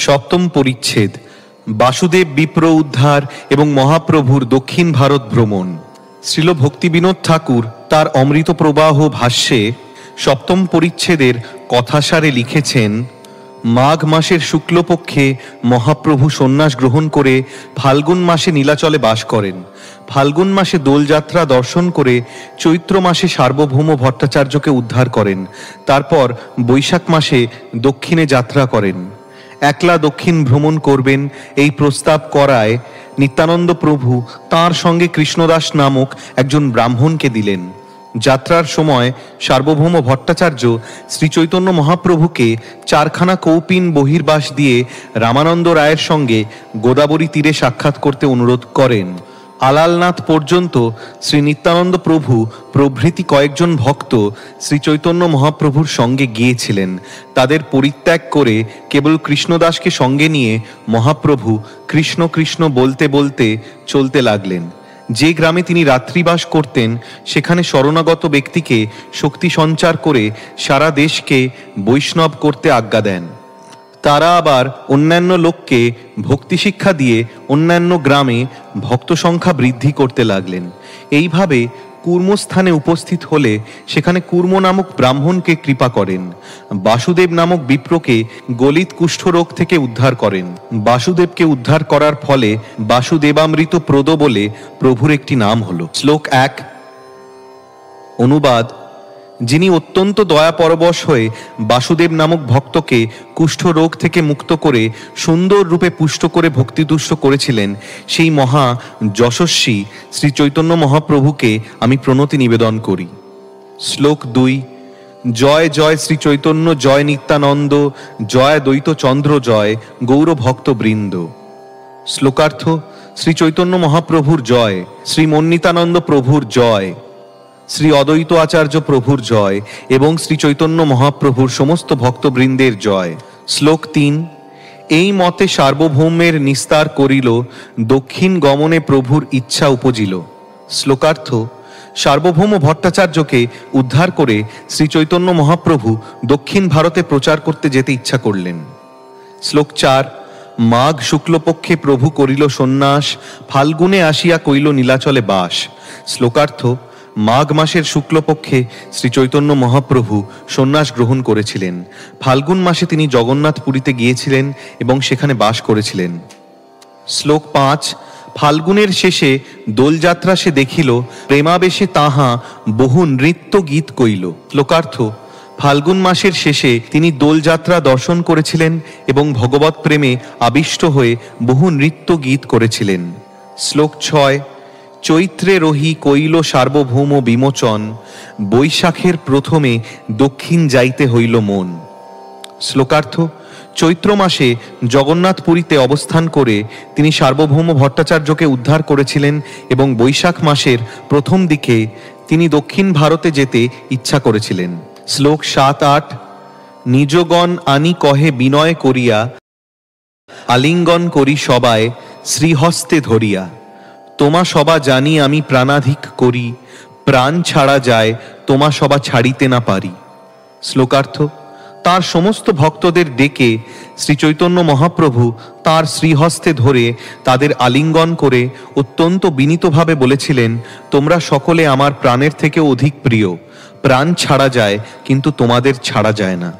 সপ্তম পরিচ্ছেদ বাসুদেব বিপ্র উদ্ধার এবং মহাপ্রভুর দক্ষিণ ভারত ভ্রমণ। শ্রীল ভক্তিবিনোদ ঠাকুর তার অমৃত প্রবাহ ভাষ্যে সপ্তম পরিচ্ছেদের কথাসারে লিখেছেন, মাঘ মাসের শুক্লপক্ষে মহাপ্রভু সন্ন্যাস গ্রহণ করে ফাল্গুন মাসে নীলাচলে বাস করেন। ফাল্গুন মাসে দোলযাত্রা দর্শন করে চৈত্র মাসে সার্বভৌম ভট্টাচার্যকে উদ্ধার করেন। তারপর বৈশাখ মাসে দক্ষিণে যাত্রা করেন। একলা দক্ষিণ ভ্রমণ করবেন এই প্রস্তাব করায় নিত্যানন্দ প্রভু তাঁর সঙ্গে কৃষ্ণদাস নামক একজন ব্রাহ্মণকে দিলেন। যাত্রার সময় সার্বভৌম ভট্টাচার্য শ্রীচৈতন্য মহাপ্রভুকে চারখানা কৌপিন বহির্বাস দিয়ে রামানন্দ রায়ের সঙ্গে গোদাবরী তীরে সাক্ষাৎ করতে অনুরোধ করেন। আলালনাথ পর্যন্ত শ্রী নিত্যানন্দ প্রভু প্রভৃতি কয়েকজন ভক্ত শ্রীচৈতন্য মহাপ্রভুর সঙ্গে গিয়েছিলেন। তাদের পরিত্যাগ করে কেবল কৃষ্ণদাসকে সঙ্গে নিয়ে মহাপ্রভু কৃষ্ণ কৃষ্ণ বলতে বলতে চলতে লাগলেন। যে গ্রামে তিনি রাত্রিবাস করতেন সেখানে শরণাগত ব্যক্তিকে শক্তি সঞ্চার করে সারা দেশকে বৈষ্ণব করতে আজ্ঞা দেন। তারা আবার অন্যান্য লোককে ভক্তি শিক্ষা দিয়ে অন্যান্য গ্রামে ভক্ত সংখ্যা বৃদ্ধি করতে লাগলেন। এইভাবে কূর্মস্থানে উপস্থিত হলে সেখানে কূর্ম নামক ব্রাহ্মণকে কৃপা করেন। বাসুদেব নামক বিপ্রকে গলিত কুষ্ঠরোগ থেকে উদ্ধার করেন। বাসুদেবকে উদ্ধার করার ফলে বাসুদেবামৃত প্রদ বলে প্রভুর একটি নাম হল। শ্লোক 1 অনুবাদ, যিনি অত্যন্ত দয়াপরবশ হয়ে বাসুদেব নামক ভক্তকে কুষ্ঠরোগ থেকে মুক্ত করে সুন্দর রূপে পুষ্ট করে ভক্তিতুষ্ট করেছিলেন, সেই মহা যশস্বী শ্রী চৈতন্য মহাপ্রভুকে আমি প্রণতি নিবেদন করি। শ্লোক 2 জয় জয় শ্রী চৈতন্য, জয় নিত্যানন্দ, জয় দ্বৈত চন্দ্র, জয় গৌর ভক্তবৃন্দ। শ্লোকার্থ, শ্রী চৈতন্য মহাপ্রভুর জয়, শ্রী মন্নিতানন্দ প্রভুর জয়, শ্রী অদ্বৈত আচার্য প্রভুর জয় এবং শ্রী চৈতন্য মহাপ্রভুর সমস্ত ভক্তবৃন্দের জয়। শ্লোক 3 এই মতে সার্বভৌমের নিস্তার করিল, দক্ষিণ গমনে প্রভুর ইচ্ছা উপজিল। শ্লোকার্থ, সার্বভৌম ভট্টাচার্যকে উদ্ধার করে শ্রী চৈতন্য মহাপ্রভু দক্ষিণ ভারতে প্রচার করতে যেতে ইচ্ছা করলেন। শ্লোক 4 মাঘ শুক্লপক্ষে প্রভু করিল সন্ন্যাস, ফাল্গুনে আসিয়া কইল নীলাচলে বাস। শ্লোকার্থ, মাঘ মাসের শুক্লপক্ষে শ্রী চৈতন্য মহাপ্রভু সন্ন্যাস গ্রহণ করেছিলেন। ফাল্গুন মাসে তিনি জগন্নাথপুরীতে গিয়েছিলেন এবং সেখানে বাস করেছিলেন। শ্লোক 5 ফাল্গুনের শেষে দোলযাত্রা সে দেখিল, প্রেমাবেশে তাহা বহু নৃত্য গীত কইল। শ্লোকার্থ, ফাল্গুন মাসের শেষে তিনি দোলযাত্রা দর্শন করেছিলেন এবং ভগবৎ প্রেমে আবিষ্ট হয়ে বহু নৃত্য গীত করেছিলেন। শ্লোক 6 চৈত্রে রহি কইল সার্বভৌম বিমোচন, বৈশাখের প্রথমে দক্ষিণ যাইতে হইল মন। শ্লোকার্থ, চৈত্র মাসে জগন্নাথপুরীতে অবস্থান করে তিনি সার্বভৌম ভট্টাচার্যকে উদ্ধার করেছিলেন এবং বৈশাখ মাসের প্রথম দিকে তিনি দক্ষিণ ভারতে যেতে ইচ্ছা করেছিলেন। শ্লোক 7-8 নিজগণ আনি কহে বিনয় করিয়া, আলিঙ্গন করি সবায় শ্রীহস্তে ধরিয়া। তোমা সবা জানি আমি প্রাণাধিক করি, প্রাণ ছাড়া যায় তোমা সবা ছাড়িতে না পারি। শ্লোকার্থ, তার সমস্ত ভক্তদের ডেকে শ্রী চৈতন্য মহাপ্রভু তার শ্রীহস্তে ধরে তাদের আলিঙ্গন করে অত্যন্ত বিনীতভাবে বলেছিলেন, তোমরা সকলে আমার প্রাণের থেকে অধিক প্রিয়, প্রাণ ছাড়া যায় কিন্তু তোমাদের ছাড়া যায় না।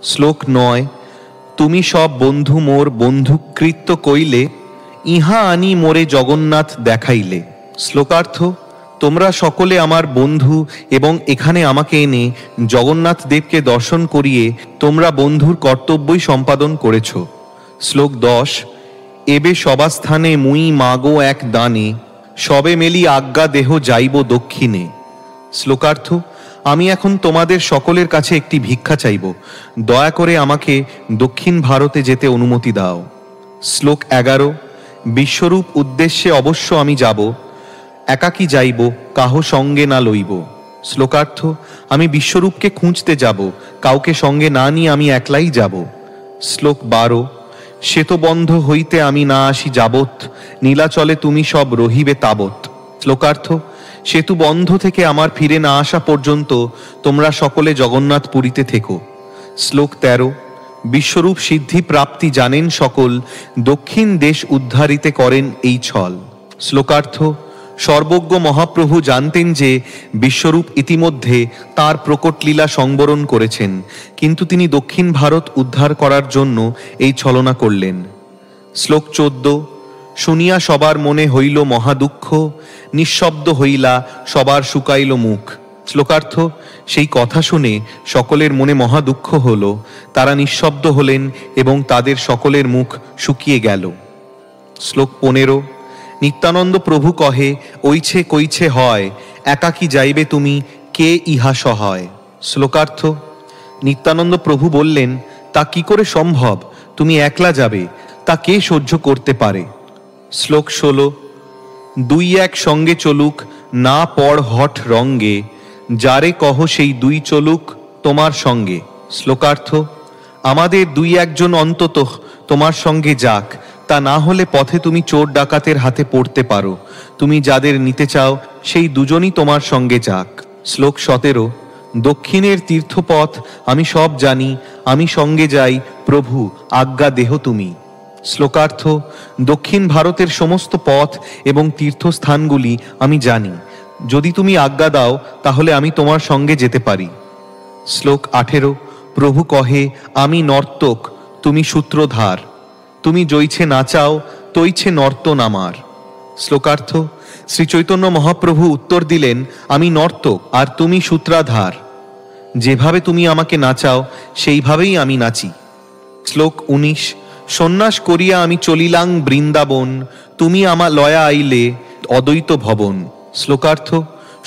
শ্লোক 9 তুমি সব বন্ধু মোর বন্ধুকৃত্য কইলে, ইহা আনি মোরে জগন্নাথ দেখাইলে। শ্লোকার্থ, তোমরা সকলে আমার বন্ধু এবং এখানে আমাকে এনে জগন্নাথ দেবকে দর্শন করিয়ে তোমরা বন্ধুর কর্তব্যই সম্পাদন করেছ। শ্লোক 10 এবে সবাস্থানে মুই মাগো এক দানে, সবে মেলি আজ্ঞা দেহ যাইব দক্ষিণে। শ্লোকার্থ, আমি এখন তোমাদের সকলের কাছে একটি ভিক্ষা চাইব, দয়া করে আমাকে দক্ষিণ ভারতে যেতে অনুমতি দাও। শ্লোক 11 বিশ্বরূপ উদ্দেশ্যে অবশ্য আমি যাব, একাকী যাইব কাহো সঙ্গে না লইব। শ্লোকার্থ, আমি বিশ্বরূপকে খুঁজতে যাব, কাউকে সঙ্গে না নিয়ে আমি একলাই যাব। শ্লোক 12 শ্বেতবন্ধ হইতে আমি না আসি যাবৎ, নীলাচলে তুমি সব রহিবে তাবৎ। শ্লোকার্থ, সেতু বন্ধ থেকে আমার ফিরে না আসা পর্যন্ত তোমরা সকলে জগন্নাথপুরীতে থেকো। শ্লোক 13 বিশ্বরূপ সিদ্ধি প্রাপ্তি জানেন সকল, দক্ষিণ দেশ উদ্ধারিতে করেন এই ছল। শ্লোকার্থ: সর্বজ্ঞ মহাপ্রভু জানতেন যে বিশ্বরূপ ইতিমধ্যে তার প্রকট লীলা সংবরণ করেছেন, কিন্তু তিনি দক্ষিণ ভারত উদ্ধার করার জন্য এই ছলনা করলেন। শ্লোক 14: শুনিয়া সবার মনে হইল মহাদুঃখ, নিঃশব্দ হইলা সবার শুকাইল মুখ। শ্লোকার্থ: সেই কথা শুনে সকলের মনে মহা দুঃখ হল, তারা নিঃশব্দ হলেন এবং তাদের সকলের মুখ শুকিয়ে গেল। শ্লোক 15: নিত্যানন্দ প্রভু কহে, ওইছে কইছে হয়, একাকী যাইবে তুমি, কে ইহা সহায়। শ্লোকার্থ: নিত্যানন্দ প্রভু বললেন, তা কি করে সম্ভব, তুমি একলা যাবে, তা কে সহ্য করতে পারে। শ্লোক 16: দুই এক সঙ্গে চলুক, না পড় হঠ রঙ্গে, যারে কহ সেই দুই চলুক তোমার সঙ্গে। শ্লোকার্থ: আমাদের দুই একজন অন্তত তোমার সঙ্গে যাক, তা না হলে পথে তুমি চোর ডাকাতের হাতে পড়তে পারো। তুমি যাদের নিতে চাও সেই দুজনই তোমার সঙ্গে যাক। শ্লোক 17: দক্ষিণের তীর্থপথ আমি সব জানি, আমি সঙ্গে যাই, প্রভু আজ্ঞা দেহ তুমি। শ্লোকার্থ: দক্ষিণ ভারতের সমস্ত পথ এবং তীর্থস্থানগুলি আমি জানি, যদি তুমি আজ্ঞা দাও তাহলে আমি তোমার সঙ্গে যেতে পারি। শ্লোক 18: প্রভু কহে, আমি নর্তক, তুমি সূত্রধার, তুমি জইছে নাচাও, তৈছে নর্তন আমার। শ্লোকার্থ: শ্রী চৈতন্য মহাপ্রভু উত্তর দিলেন, আমি নর্তক আর তুমি সূত্রাধার, যেভাবে তুমি আমাকে নাচাও সেইভাবেই আমি নাচি। শ্লোক 19: সন্ন্যাস করিয়া আমি চলিলাং বৃন্দাবন, তুমি আমা লয়া আইলে অদ্বৈত ভবন। শ্লোকার্থ: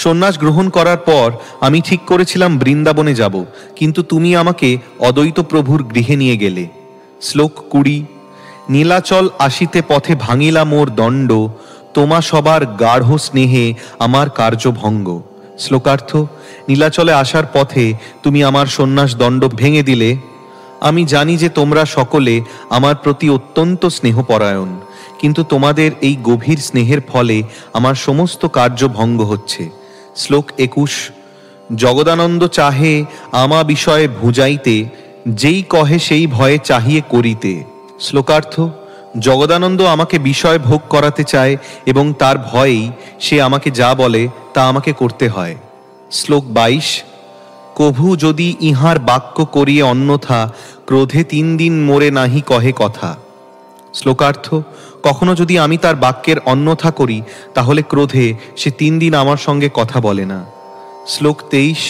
সন্ন্যাস গ্রহণ করার পর আমি ঠিক করেছিলাম বৃন্দাবনে যাব, কিন্তু তুমি আমাকে অদ্বৈত প্রভুর গৃহে নিয়ে গেলে। শ্লোক 20: নীলাচল আসিতে পথে ভাঙিলা মোর দণ্ড, তোমা সবার গাঢ় স্নেহে আমার কার্যভঙ্গ। শ্লোকার্থ: নীলাচলে আসার পথে তুমি আমার সন্ন্যাস দণ্ড ভেঙে দিলে। আমি জানি যে তোমরা সকলে আমার প্রতি অত্যন্ত স্নেহপরায়ণ, কিন্তু তোমাদের এই গভীর স্নেহের ফলে আমার সমস্ত কার্য ভঙ্গ হচ্ছে। শ্লোক 21: জগদানন্দ চাহে আমা বিষয়ে ভুজাইতে, যেই কহে সেই ভয়ে চাহিয়ে করিতে। শ্লোকার্থ: জগদানন্দ আমাকে বিষয় ভোগ করাতে চায় এবং তার ভয়েই সে আমাকে যা বলে তা আমাকে করতে হয়। শ্লোক 22: কভু যদি ইহার বাক্য করিয়ে অন্যথা, ক্রোধে 3 দিন মোরে নাহি কহে কথা। শ্লোকার্থ: কখনো যদি আমি তার বাক্যের অন্যথা করি তাহলে ক্রোধে সে 3 দিন আমার সঙ্গে কথা বলে না। শ্লোক 23: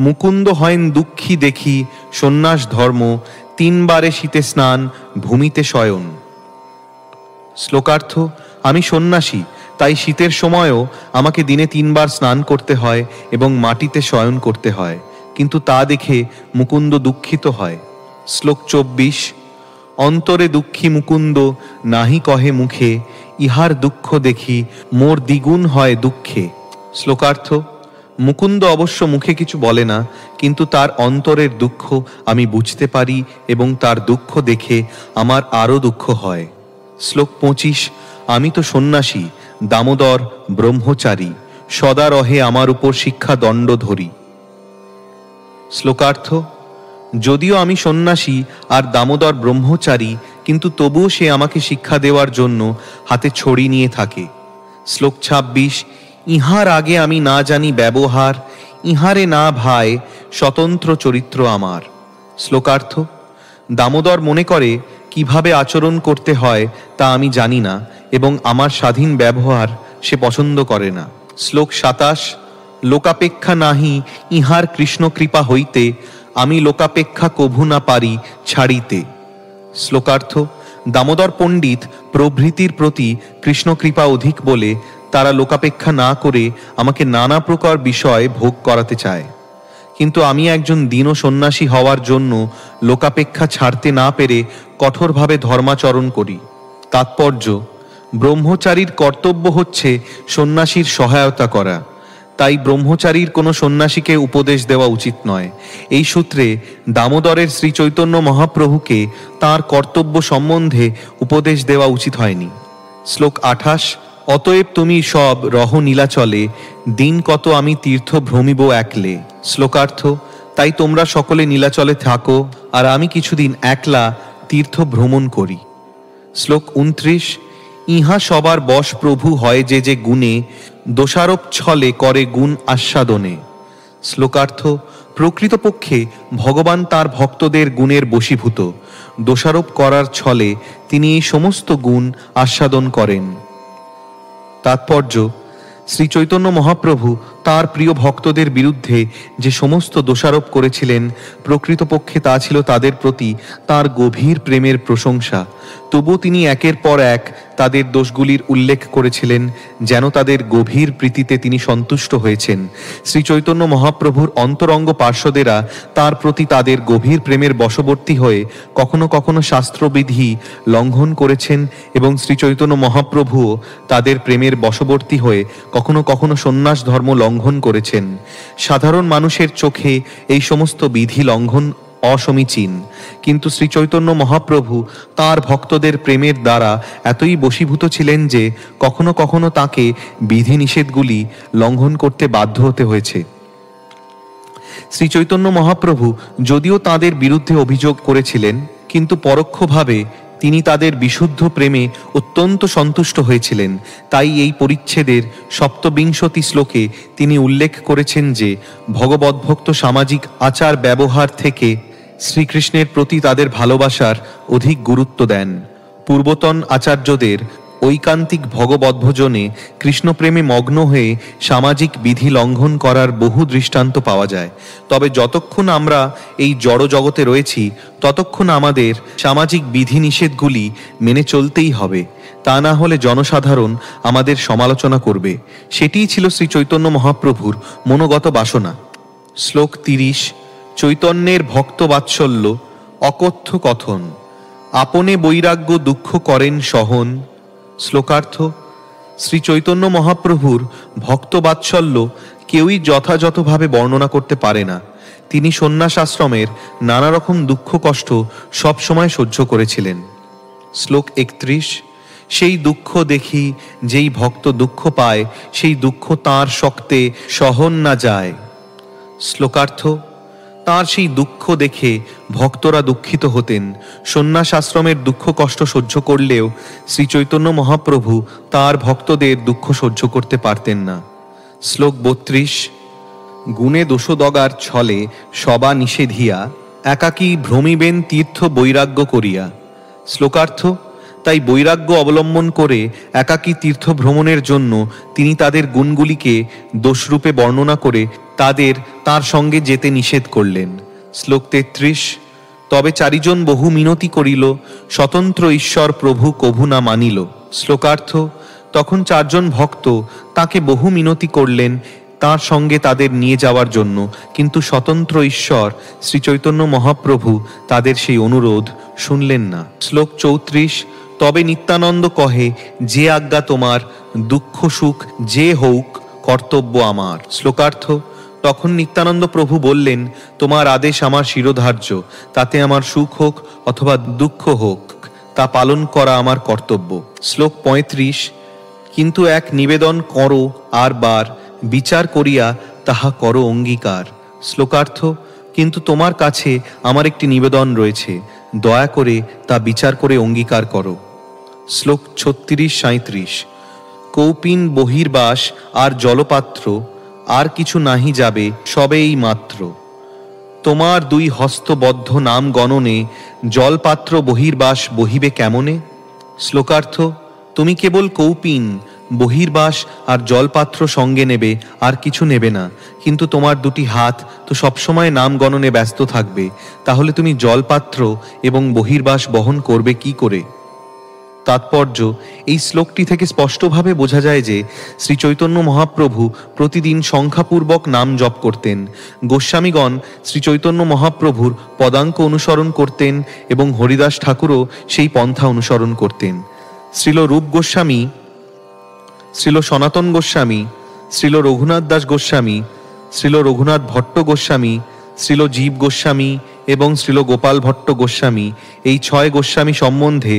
মুকুন্দ হয়েন দুঃখী দেখি, সন্ন্যাস ধর্ম, 3 বারে শীতে স্নান, ভূমিতে শয়ন। শ্লোকার্থ: আমি সন্ন্যাসী, তাই শীতের সময়ও আমাকে দিনে 3 বার স্নান করতে হয় এবং মাটিতে শয়ন করতে হয়, কিন্তু তা দেখে মুকুন্দ দুঃখিত হয়। শ্লোক 24: অন্তরে দুঃখী মুকুন্দ নাহি কহে মুখে, ইহার দুঃখ দেখি মোর দ্বিগুণ হয় দুঃখে। শ্লোকার্থ: মুকুন্দ অবশ্য মুখে কিছু বলে না, কিন্তু তার অন্তরের দুঃখ আমি বুঝতে পারি এবং তার দুঃখ দেখে আমার আরও দুঃখ হয়। শ্লোক 25: আমি তো সন্ন্যাসী, দামোদর ব্রহ্মচারী, সদা রহে আমার উপর শিক্ষা দণ্ড ধরি। শ্লোকার্থ: যদিও আমি সন্ন্যাসী আর দামোদর ব্রহ্মচারী, কিন্তু তবুও সে আমাকে শিক্ষা দেওয়ার জন্য হাতে ছড়ি নিয়ে থাকে। শ্লোক 26: ইহার আগে আমি না জানি ব্যবহার, ইহারে না ভাই স্বতন্ত্র চরিত্র আমার। শ্লোকার্থ: দামোদর মনে করে কিভাবে আচরণ করতে হয় তা আমি জানি না এবং আমার স্বাধীন ব্যবহার সে পছন্দ করে না। শ্লোক 27: লোকাপেক্ষা নাহি ইহার কৃষ্ণ কৃপা হইতে, আমি লোকাপেক্ষা কভু না পারি ছাড়িতে। শ্লোকার্থ: দামোদর পণ্ডিত প্রভৃতির প্রতি কৃষ্ণ কৃপা অধিক বলে তারা লোকাপেক্ষা না করে আমাকে নানা প্রকার বিষয় ভোগ করাতে চায়, কিন্তু আমি একজন দীন সন্ন্যাসী হওয়ার জন্য লোকাপেক্ষা ছাড়তে না পেরে কঠোরভাবে ধর্মাচরণ করি। তাৎপর্য: ব্রহ্মচারীর কর্তব্য হচ্ছে সন্ন্যাসীর সহায়তা করা, তাই ব্রহ্মচারীর কোনো সন্ন্যাসীকে উপদেশ দেওয়া উচিত নয়। এই সূত্রে দামোদরের শ্রী চৈতন্য মহাপ্রভুকে তাঁর কর্তব্য সম্বন্ধে উপদেশ দেওয়া উচিত হয়নি। শ্লোক 28: অতএব তুমি সব রহ নীলাচলে, দিন কত আমি তীর্থ ভ্রমিব একলে। শ্লোকার্থ: তাই তোমরা সকলে নীলাচলে থাকো আর আমি কিছুদিন একলা তীর্থ ভ্রমণ করি। শ্লোক 29। ইহা সবার বশ প্রভু হয় যে যে গুণে, দোষারোপ ছলে করে গুণ আস্বাদনে। শ্লোকার্থ: প্রকৃতপক্ষে ভগবান তার ভক্তদের গুণের বশীভূত, দোষারোপ করার ছলে তিনি এই সমস্ত গুণ আস্বাদন করেন। তাৎপর্য: শ্রী চৈতন্য মহাপ্রভু তার প্রিয় ভক্তদের বিরুদ্ধে যে সমস্ত দোষারোপ করেছিলেন, প্রকৃতপক্ষে তা ছিল তাদের প্রতি তার গভীর প্রেমের প্রশংসা। তবু তিনি একের পর এক তাদের দোষগুলির উল্লেখ করেছিলেন, যেন তাদের গভীর প্রীতিতে তিনি সন্তুষ্ট হয়েছেন। শ্রী চৈতন্য মহাপ্রভুর অন্তরঙ্গ পার্শ্বদেরা তার প্রতি তাদের গভীর প্রেমের বশবর্তী হয়ে কখনো কখনো শাস্ত্রবিধি লঙ্ঘন করেছেন, এবং শ্রী চৈতন্য মহাপ্রভুও তাদের প্রেমের বশবর্তী হয়ে কখনো কখনো সন্ন্যাস ধর্ম লঙ্ঘন করেছেন। সাধারণ মানুষের চোখে এই সমস্ত বিধি লঙ্ঘন অসমীচীন, কিন্তু শ্রী চৈতন্য মহাপ্রভু তাঁর ভক্তদের প্রেমের দ্বারা এতই বশীভূত ছিলেন যে কখনো কখনো তাঁকে বিধিনিষেধগুলি লঙ্ঘন করতে বাধ্য হতে হয়েছে। শ্রী চৈতন্য মহাপ্রভু যদিও তাঁদের বিরুদ্ধে অভিযোগ করেছিলেন, কিন্তু পরোক্ষভাবে তিনি তাদের বিশুদ্ধ প্রেমে অত্যন্ত সন্তুষ্ট হয়েছিলেন। তাই এই পরিচ্ছেদের 27 শ্লোকে তিনি উল্লেখ করেছেন যে ভগবদ্ভক্ত সামাজিক আচার ব্যবহার থেকে শ্রীকৃষ্ণের প্রতি তাদের ভালোবাসার অধিক গুরুত্ব দেন। পূর্বতন আচার্যদের ঐকান্তিক ভগবদ্ভজনে কৃষ্ণপ্রেমে মগ্ন হয়ে সামাজিক বিধি লঙ্ঘন করার বহু দৃষ্টান্ত পাওয়া যায়। তবে যতক্ষণ আমরা এই জড় জগতে রয়েছি, ততক্ষণ আমাদের সামাজিক বিধিনিষেধগুলি মেনে চলতেই হবে, তা না হলে জনসাধারণ আমাদের সমালোচনা করবে। সেটিই ছিল শ্রী চৈতন্য মহাপ্রভুর মনোগত বাসনা। শ্লোক 30। চৈতন্যের ভক্ত বাৎসল্য অকথ্য কথন, আপনে বৈরাগ্য দুঃখ করেন সহন। শ্লোকার্থ: শ্রী চৈতন্য মহাপ্রভুর ভক্ত বাৎসল্য কেউই যথাযথভাবে বর্ণনা করতে পারে না। তিনি সন্ন্যাস আশ্রমের নানা রকম দুঃখ কষ্ট সবসময় সহ্য করেছিলেন। শ্লোক 31। সেই দুঃখ দেখি যেই ভক্ত দুঃখ পায়, সেই দুঃখ তাঁর শক্তে সহন না যায়। শ্লোকার্থ: তাঁর সেই দুঃখ দেখে ভক্তরা দুঃখিত হতেন। সন্ন্যাস আশ্রমের দুঃখ কষ্ট সহ্য করলেও শ্রী চৈতন্য মহাপ্রভু তাঁর ভক্তদের দুঃখ সহ্য করতে পারতেন না। শ্লোক 32। গুণে দোষদগার ছলে সবা নিষেধিয়া, একাকী ভ্রমিবেন তীর্থ বৈরাগ্য করিয়া। শ্লোকার্থ: তাই বৈরাগ্য অবলম্বন করে একাকী তীর্থ ভ্রমণের জন্য তিনি তাদের গুণগুলিকে দোষরূপে বর্ণনা করে তার সঙ্গে যেতে নিষেধ করলেন। শ্লোক 33। তবে চারিজন বহু মিনতি করিল, স্বতন্ত্র ঈশ্বর প্রভু কভু না মানিল। শ্লোকার্থ: তখন চারজন ভক্ত তাকে বহু মিনতি করলেন তার সঙ্গে তাদের নিয়ে যাওয়ার জন্য, কিন্তু স্বতন্ত্র ঈশ্বর শ্রী চৈতন্য মহাপ্রভু তাদের সেই অনুরোধ শুনলেন না। শ্লোক 34। তবে নিত্যানন্দ কহে, যে আজ্ঞা তোমার, দুঃখ সুখ যে হউক কর্তব্য আমার। শ্লোকার্থ: তখন নিত্যানন্দ প্রভু বললেন, তোমার আদেশ আমার শিরোধার্য, তাতে আমার সুখ হোক অথবা দুঃখ হোক, তা পালন করা আমার কর্তব্য। শ্লোক 35। কিন্তু এক নিবেদন করো আর বার, বিচার করিয়া তাহা করো অঙ্গীকার। শ্লোকার্থ: কিন্তু তোমার কাছে আমার একটি নিবেদন রয়েছে, দয়া করে তা বিচার করে অঙ্গীকার করো। শ্লোক 36-37। কৌপিন বহির্বাস আর জলপাত্র, আর কিছু নাহি যাবে সবেই মাত্র। তোমার দুই হস্তবদ্ধ নাম গণনে, জলপাত্র বহির্বাস বহিবে কেমনে। শ্লোকার্থ: তুমি কেবল কৌপিন বহির্বাস আর জলপাত্র সঙ্গে নেবে, আর কিছু নেবে না, কিন্তু তোমার দুটি হাত তো সবসময় নাম গণনে ব্যস্ত থাকবে, তাহলে তুমি জলপাত্র এবং বহির্বাস বহন করবে কি করে। তাৎপর্য: এই শ্লোকটি থেকে স্পষ্টভাবে বোঝা যায় যে শ্রী চৈতন্য মহাপ্রভু প্রতিদিন সংখ্যাপূর্বক নাম জপ করতেন। গোস্বামীগণ শ্রী চৈতন্য মহাপ্রভুর পদাঙ্ক অনুসরণ করতেন এবং হরিদাস ঠাকুরও সেই পন্থা অনুসরণ করতেন। শ্রীল রূপ গোস্বামী, শ্রীল সনাতন গোস্বামী, শ্রীল রঘুনাথ দাস গোস্বামী, শ্রীল রঘুনাথ ভট্ট গোস্বামী, শ্রীল জীব গোস্বামী এবং শ্রীল গোপাল ভট্ট গোস্বামী, এই 6 গোস্বামী সম্বন্ধে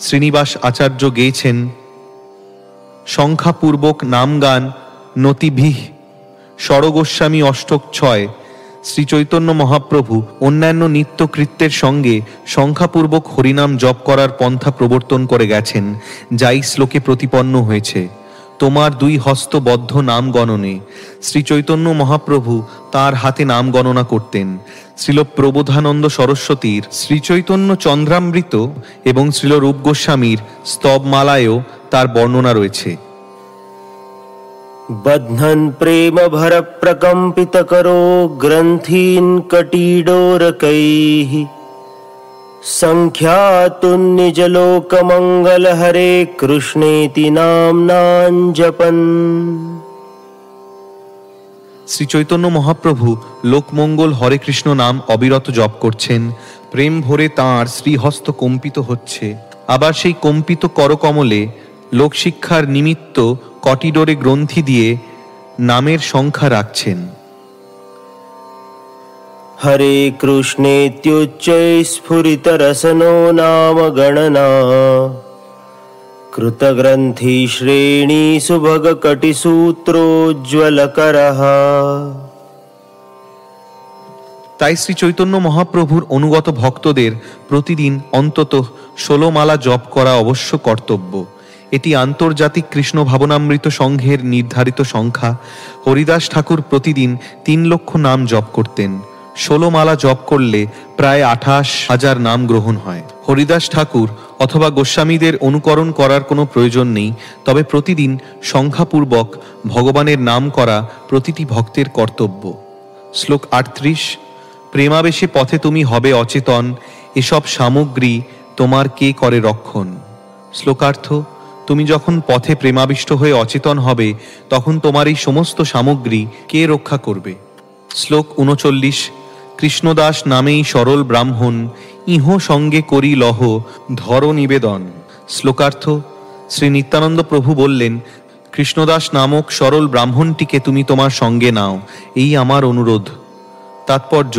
শ্রীনিবাস আচার্য গেয়েছেন, সংখ্যাপূর্বক নামগান নতিভিঃ স্বরগোস্বামী অষ্টক 6, শ্রীচৈতন্য মহাপ্রভু অন্যান্য নিত্যকৃত্যের সঙ্গে সংখ্যাপূর্বক হরিনাম জপ করার পন্থা প্রবর্তন করে গেছেন, যাই শ্লোকে প্রতিপন্ন হয়েছে। তোমার দুই হস্ত বদ্ধ নাম গণনে। শ্রীচৈতন্য মহাপ্রভু তার হাতে নাম গণনা করতেন। শ্রীল প্রবোধানন্দ সরস্বতীর শ্রীচৈতন্য চন্দ্রামৃত এবং শ্রীল রূপ গোস্বামীর স্তবমালায়ও তার বর্ণনা রয়েছে। बध्नन् प्रेम भर प्रकम्पित करो ग्रंथीन् कटीडोरकैः संख्यातुन् निज लोक मंगल हरे कृष्णेति नाम्नां जपन्। শ্রী চৈতন্য মহাপ্রভু লোকমঙ্গল হরে কৃষ্ণ নাম অবিরত জপ করছেন। প্রেম ভরে তাঁর শ্রীহস্ত কম্পিত হচ্ছে। আবার সেই কম্পিত করকমলে লোকশিক্ষার নিমিত্ত কটিডোরে গ্রন্থি দিয়ে নামের সংখ্যা রাখছেন। हरे कृष्णेत्युच्चैः स्फुरितरसनो नाम गणना कृतग्रन्थि श्रेणी सुभग कटिसूत्रोज्ज्वलकरः। তাই শ্রী চৈতন্য মহাপ্রভুর অনুগত ভক্তদের প্রতিদিন অন্তত 16 মালা জপ করা অবশ্য কর্তব্য। এটি আন্তর্জাতিক কৃষ্ণ ভাবনামৃত সংঘের নির্ধারিত সংখ্যা। হরিদাস ঠাকুর প্রতিদিন 3 লক্ষ নাম জপ করতেন। 16 মালা জপ করলে প্রায় 28,000 নাম গ্রহণ হয়। হরিদাস ঠাকুর অথবা গোস্বামীদের অনুকরণ করার কোনো প্রয়োজন নেই, তবে প্রতিদিন সংখ্যাপূর্বক ভগবানের নাম করা প্রতিটি ভক্তের কর্তব্য। শ্লোক 38। প্রেমাবেশে পথে তুমি হবে অচেতন, এসব সামগ্রী তোমার কে করে রক্ষণ। শ্লোকার্থ: তুমি যখন পথে প্রেমাবিষ্ট হয়ে অচেতন হবে, তখন তোমার এই সমস্ত সামগ্রী কে রক্ষা করবে। শ্লোক 39। কৃষ্ণদাস নামেই সরল ব্রাহ্মণ, ইহ সঙ্গে করি লহ ধর নিবেদন। শ্লোকার্থ: শ্রী নিত্যানন্দ প্রভু বললেন, কৃষ্ণদাস নামক সরল ব্রাহ্মণটিকে তুমি তোমার সঙ্গে নাও, এই আমার অনুরোধ। তাৎপর্য: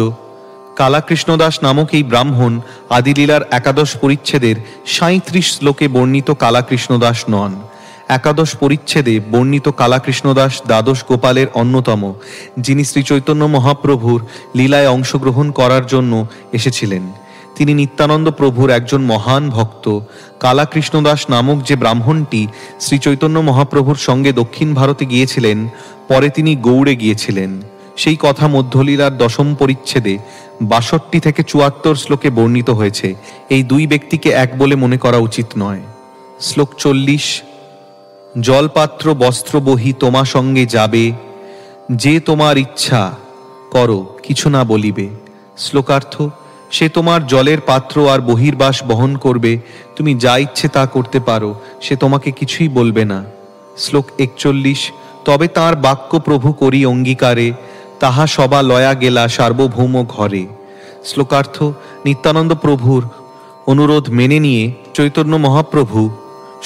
কালা কৃষ্ণদাস নামক এই ব্রাহ্মণ আদিলীলার 11 পরিচ্ছেদের 37 শ্লোকে বর্ণিত কালা কৃষ্ণদাস নন। 11 পরিচ্ছেদে বর্ণিত কালা কৃষ্ণদাস দ্বাদশ গোপালের অন্যতম, যিনি শ্রী চৈতন্য মহাপ্রভুর লীলায় অংশগ্রহণ করার জন্য এসেছিলেন। তিনি নিত্যানন্দ প্রভুর একজন মহান ভক্ত। কালা কৃষ্ণদাস নামক যে ব্রাহ্মণটি শ্রী চৈতন্য মহাপ্রভুর সঙ্গে দক্ষিণ ভারতে গিয়েছিলেন, পরে তিনি গৌড়ে গিয়েছিলেন, সেই কথা মধ্যলীলার 10 পরিচ্ছেদে 62 থেকে 74 শ্লোকে বর্ণিত হয়েছে। এই দুই ব্যক্তিকে এক বলে মনে করা উচিত নয়। শ্লোক 40। জলপাত্র বস্ত্র বহি তোমা সঙ্গে যাবে, যে তোমার ইচ্ছা করো কিছু না বলিবে। শ্লোকার্থ: সে তোমার জলের পাত্র আর বহির্বাস বহন করবে, তুমি যা ইচ্ছে তা করতে পারো, সে তোমাকে কিছুই বলবে না। শ্লোক 41। তবে তাঁর বাক্য প্রভু করি অঙ্গীকারে, তাহা সবা লয়া গেলা সার্বভৌম ঘরে। শ্লোকার্থ: নিত্যানন্দ প্রভুর অনুরোধ মেনে নিয়ে চৈতন্য মহাপ্রভু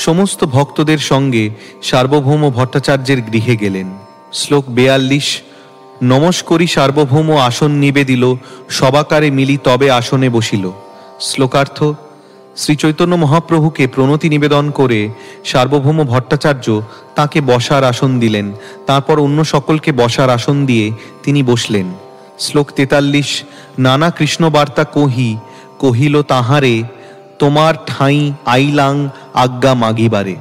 সমস্ত ভক্তদের সঙ্গে সার্বভৌম ভট্টাচার্যের গৃহে গেলেন। শ্লোক 42। নমস্করি সার্বভৌম আসন নিবেদিল, সবাকারে মিলি তবে আসনে বসিল। শ্লোকার্থ: শ্রী চৈতন্য মহাপ্রভুকে প্রণতি নিবেদন করে সার্বভৌম ভট্টাচার্য তাকে বসার আসন দিলেন। তারপর অন্য সকলকে বসার আসন দিয়ে তিনি বসলেন। শ্লোক 43। নানা কৃষ্ণ বার্তা কহিল তাহারে, তোমার ঠাঁই আইলাং আজ্ঞা মাগিবারে।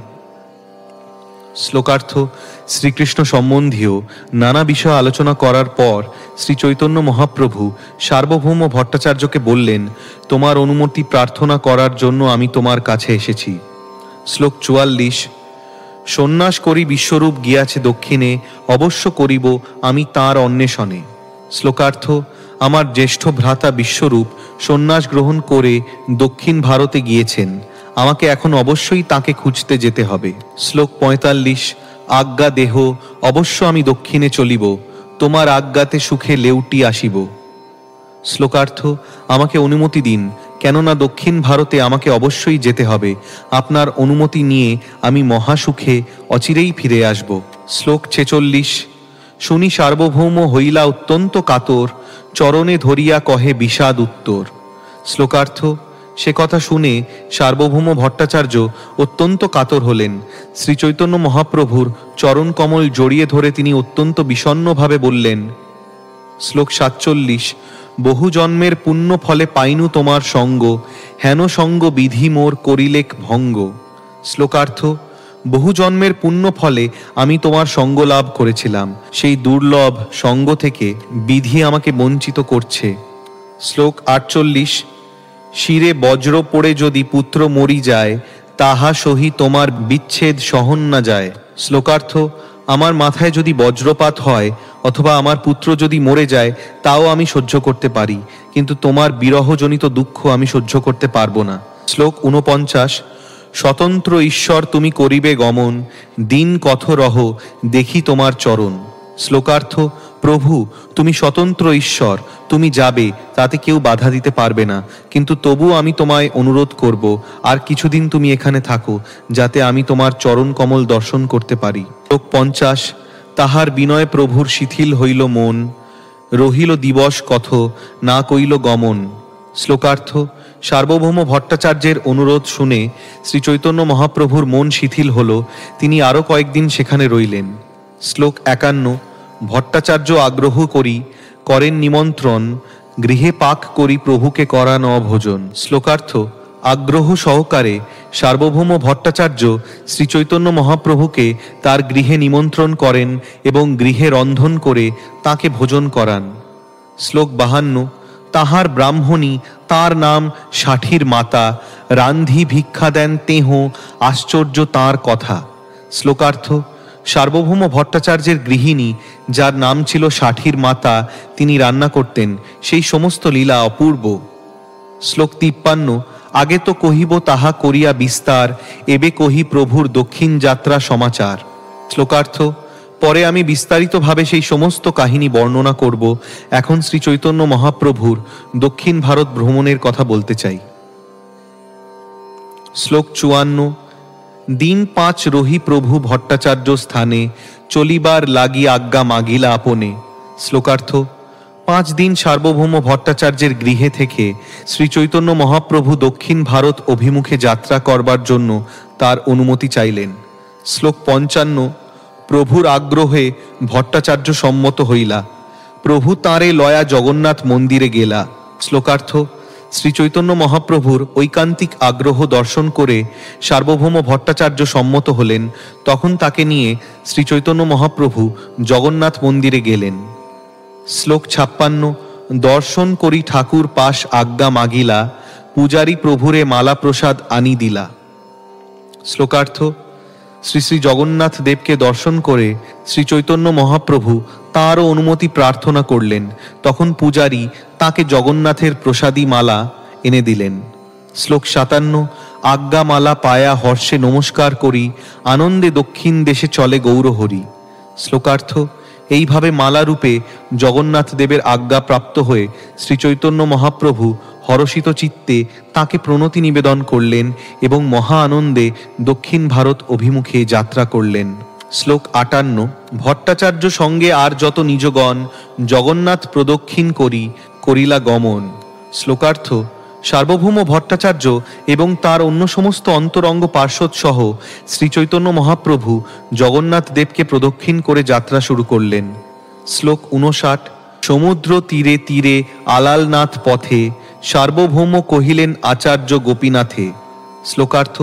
শ্লোকার্থ: শ্রীকৃষ্ণ সম্বন্ধীয় নানা বিষয় আলোচনা করার পর শ্রী চৈতন্য মহাপ্রভু সার্বভৌম ভট্টাচার্যকে বললেন, তোমার অনুমতি প্রার্থনা করার জন্য আমি তোমার কাছে এসেছি। শ্লোক 44। সন্ন্যাস করি বিশ্বরূপ গিয়াছে দক্ষিণে, অবশ্য করিব আমি তাঁর অন্বেষণে। শ্লোকার্থ: আমার জ্যেষ্ঠ ভ্রাতা বিশ্বরূপ সন্ন্যাস গ্রহণ করে দক্ষিণ ভারতে গিয়েছেন, আমাকে এখন অবশ্যই তাকে খুঁজতে যেতে হবে। শ্লোক 45। আজ্ঞা দেহ, অবশ্য আমি দক্ষিণে চলিব, তোমার আজ্ঞাতে সুখে লেউটি আসিব। শ্লোকার্থ: আমাকে অনুমতি দিন, কেননা দক্ষিণ ভারতে আমাকে অবশ্যই যেতে হবে। আপনার অনুমতি নিয়ে আমি মহাসুখে অচিরেই ফিরে আসব। শ্লোক 46। শুনি সার্বভৌম হইলা অত্যন্ত কাতর, চরণে ধরিয়া কহে বিষাদ উত্তর। শ্লোকার্থ: সে কথা শুনে সার্বভৌম ভট্টাচার্য অত্যন্ত কাতর হলেন। শ্রী চৈতন্য মহাপ্রভুর চরণ কমল জড়িয়ে ধরে তিনি অত্যন্ত বিষণ্ণভাবে বললেন, শ্লোক 47। বহু জন্মের পুণ্য ফলে পাইনু তোমার সঙ্গ, হেন সঙ্গ বিধি মোর করিলেক ভঙ্গ। শ্লোকার্থ: বহু জন্মের পুণ্য ফলে আমি তোমার সঙ্গ লাভ করেছিলাম, সেই দুর্লভ সঙ্গ থেকে বিধি আমাকে বঞ্চিত করছে। শ্লোক 48। শিরে বজ্র পড়ে যদি পুত্র মরি যায়, তাহা সহি তোমার বিচ্ছেদ সহন না যায়। শ্লোকার্থ: আমার মাথায় যদি বজ্রপাত হয় অথবা আমার পুত্র যদি মরে যায়, তাও আমি সহ্য করতে পারি, কিন্তু তোমার বিরহজনিত দুঃখ আমি সহ্য করতে পারবো না। শ্লোক 49। স্বতন্ত্র ঈশ্বর তুমি করিবে গমন, দিন কথ রহ দেখি তোমার চরণ। শ্লোকার্থ: প্রভু, তুমি স্বতন্ত্র ঈশ্বর, তুমি যাবে, তাতে কেউ বাধা দিতে পারবে না, কিন্তু তবু আমি তোমায় অনুরোধ করব, আর কিছুদিন তুমি এখানে থাকো, যাতে আমি তোমার চরণ কমল দর্শন করতে পারি। শ্লোক 50। তাহার বিনয় প্রভুর শিথিল হইল মন, রহিল দিবস কথ না কইল গমন। শ্লোকার্থ: সার্বভৌম ভট্টাচার্যের অনুরোধ শুনে শ্রী চৈতন্য মহাপ্রভুর মন শিথিল হল, তিনি আরও কয়েকদিন সেখানে রইলেন। শ্লোক 51। ভট্টাচার্য আগ্রহ করি করেন নিমন্ত্রণ, গৃহে পাক করি প্রভুকে করা ন ভোজন। শ্লোকার্থ: আগ্রহ সহকারে সার্বভৌম ভট্টাচার্য শ্রী চৈতন্য মহাপ্রভুকে তার গৃহে নিমন্ত্রণ করেন এবং গৃহে রন্ধন করে তাকে ভোজন করান। শ্লোক 52। তাহার ব্রাহ্মণী, তার নাম ষাঠির মাতা, রান্ধি ভিক্ষা দেন তেহ, আশ্চর্য তাঁর কথা। শ্লোকার্থ: সার্বভৌম ভট্টাচার্যের গৃহিণী, যার নাম ছিল ষাঠির মাতা, তিনি রান্না করতেন, সেই সমস্ত লীলা অপূর্ব। শ্লোক 53। আগে তো কহিব তাহা করিয়া বিস্তার, এবে কহি প্রভুর দক্ষিণ যাত্রা সমাচার। শ্লোকার্থ: পরে আমি বিস্তারিতভাবে সেই সমস্ত কাহিনী বর্ণনা করব, এখন শ্রী চৈতন্য মহাপ্রভুর দক্ষিণ ভারত ভ্রমণের কথা বলতে চাই। শ্লোক 54। দিন 5 রহি প্রভু ভট্টাচার্য স্থানে, চলিবার লাগি আজ্ঞা মাগিলা আপনে। শ্লোকার্থ: 5 দিন সার্বভৌম ভট্টাচার্যের গৃহে থেকে শ্রী চৈতন্য মহাপ্রভু দক্ষিণ ভারত অভিমুখে যাত্রা করবার জন্য তার অনুমতি চাইলেন। শ্লোক 55। প্রভুর আগ্রহে ভট্টাচার্য সম্মত হইলা, প্রভু তাঁরে লয়া জগন্নাথ মন্দিরে গেলা। শ্লোকার্থ: শ্রী চৈতন্য মহাপ্রভুর ঐকান্তিক আগ্রহ দর্শন করে সার্বভৌম ভট্টাচার্য সম্মত হলেন, তখন তাকে নিয়ে শ্রী চৈতন্য মহাপ্রভু জগন্নাথ মন্দিরে গেলেন। শ্লোক 56। দর্শন করি ঠাকুর পাশ আজ্ঞা মাগিলা, পূজারী প্রভুরে মালা প্রসাদ আনি দিলা। শ্লোকার্থ: শ্রী শ্রী জগন্নাথ দেবকে দর্শন করে শ্রী চৈতন্য মহাপ্রভু তাঁরও অনুমতি প্রার্থনা করলেন, তখন পূজারী তাকে জগন্নাথের প্রসাদী মালা এনে দিলেন। শ্লোক 57। আজ্ঞা মালা পায়া হর্ষে নমস্কার করি, আনন্দে দক্ষিণ দেশে চলে গৌরহরি। শ্লোকার্থ: এইভাবে মালারূপে জগন্নাথ দেবের আজ্ঞা প্রাপ্ত হয়ে শ্রী চৈতন্য মহাপ্রভু হরষিত চিত্তে তাকে প্রণতি নিবেদন করলেন এবং মহা আনন্দে দক্ষিণ ভারত অভিমুখে যাত্রা করলেন। শ্লোক 58। ভট্টাচার্য সঙ্গে আর যত নিজগণ, জগন্নাথ প্রদক্ষিণ করি করিলা গমন। শ্লোকার্থ: সার্বভৌম ভট্টাচার্য এবং তার অন্য সমস্ত অন্তরঙ্গ পার্শ্বদ সহ শ্রী চৈতন্য মহাপ্রভু জগন্নাথ দেবকে প্রদক্ষিণ করে যাত্রা শুরু করলেন। শ্লোক 59। সমুদ্র তীরে তীরে আলালনাথ পথে, সার্বভৌম কহিলেন আচার্য গোপীনাথে। শ্লোকার্থ: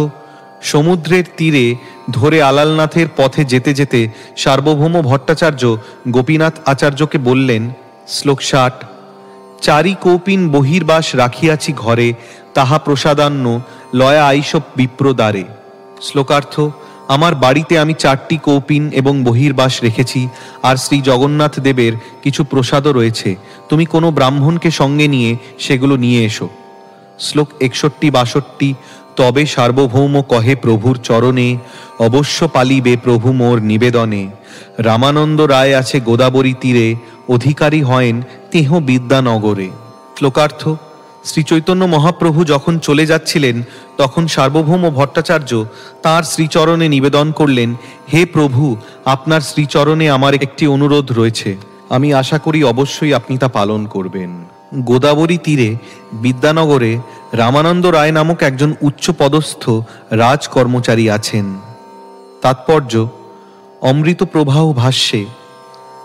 সমুদ্রের তীরে ধরে আলালনাথের পথে যেতে যেতে সার্বভৌম ভট্টাচার্য গোপীনাথ আচার্যকে বললেন। শ্লোক 60। চারি কৌপিন বহির্বাস রাখিয়াছি ঘরে, তাহা প্রসাদান্ন লয়া আইসব বিপ্রদ্বারে। শ্লোকার্থ: আমার বাড়িতে আমি 4টি কৌপিন এবং বহির্বাস রেখেছি, আর শ্রী জগন্নাথ দেবের কিছু প্রসাদও রয়েছে, তুমি কোনো ব্রাহ্মণকে সঙ্গে নিয়ে সেগুলো নিয়ে এসো। শ্লোক 61-62। তবে সার্বভৌম কহে প্রভুর চরণে, অবশ্য পালিবে প্রভু মোর নিবেদনে। রামানন্দ রায় আছে গোদাবরী তীরে, অধিকারী হয়েন তেহ বিদ্যানগরে। শ্লোকার্থ: শ্রী চৈতন্য মহাপ্রভু যখন চলে যাচ্ছিলেন, তখন সার্বভৌম ভট্টাচার্য তাঁর শ্রীচরণে নিবেদন করলেন, হে প্রভু, আপনার শ্রীচরণে আমার একটি অনুরোধ রয়েছে, আমি আশা করি অবশ্যই আপনি তা পালন করবেন। গোদাবরী তীরে বিদ্যানগরে রামানন্দ রায় নামক একজন উচ্চপদস্থ রাজকর্মচারী আছেন। তাৎপর্য: অমৃত প্রবাহ ভাষ্যে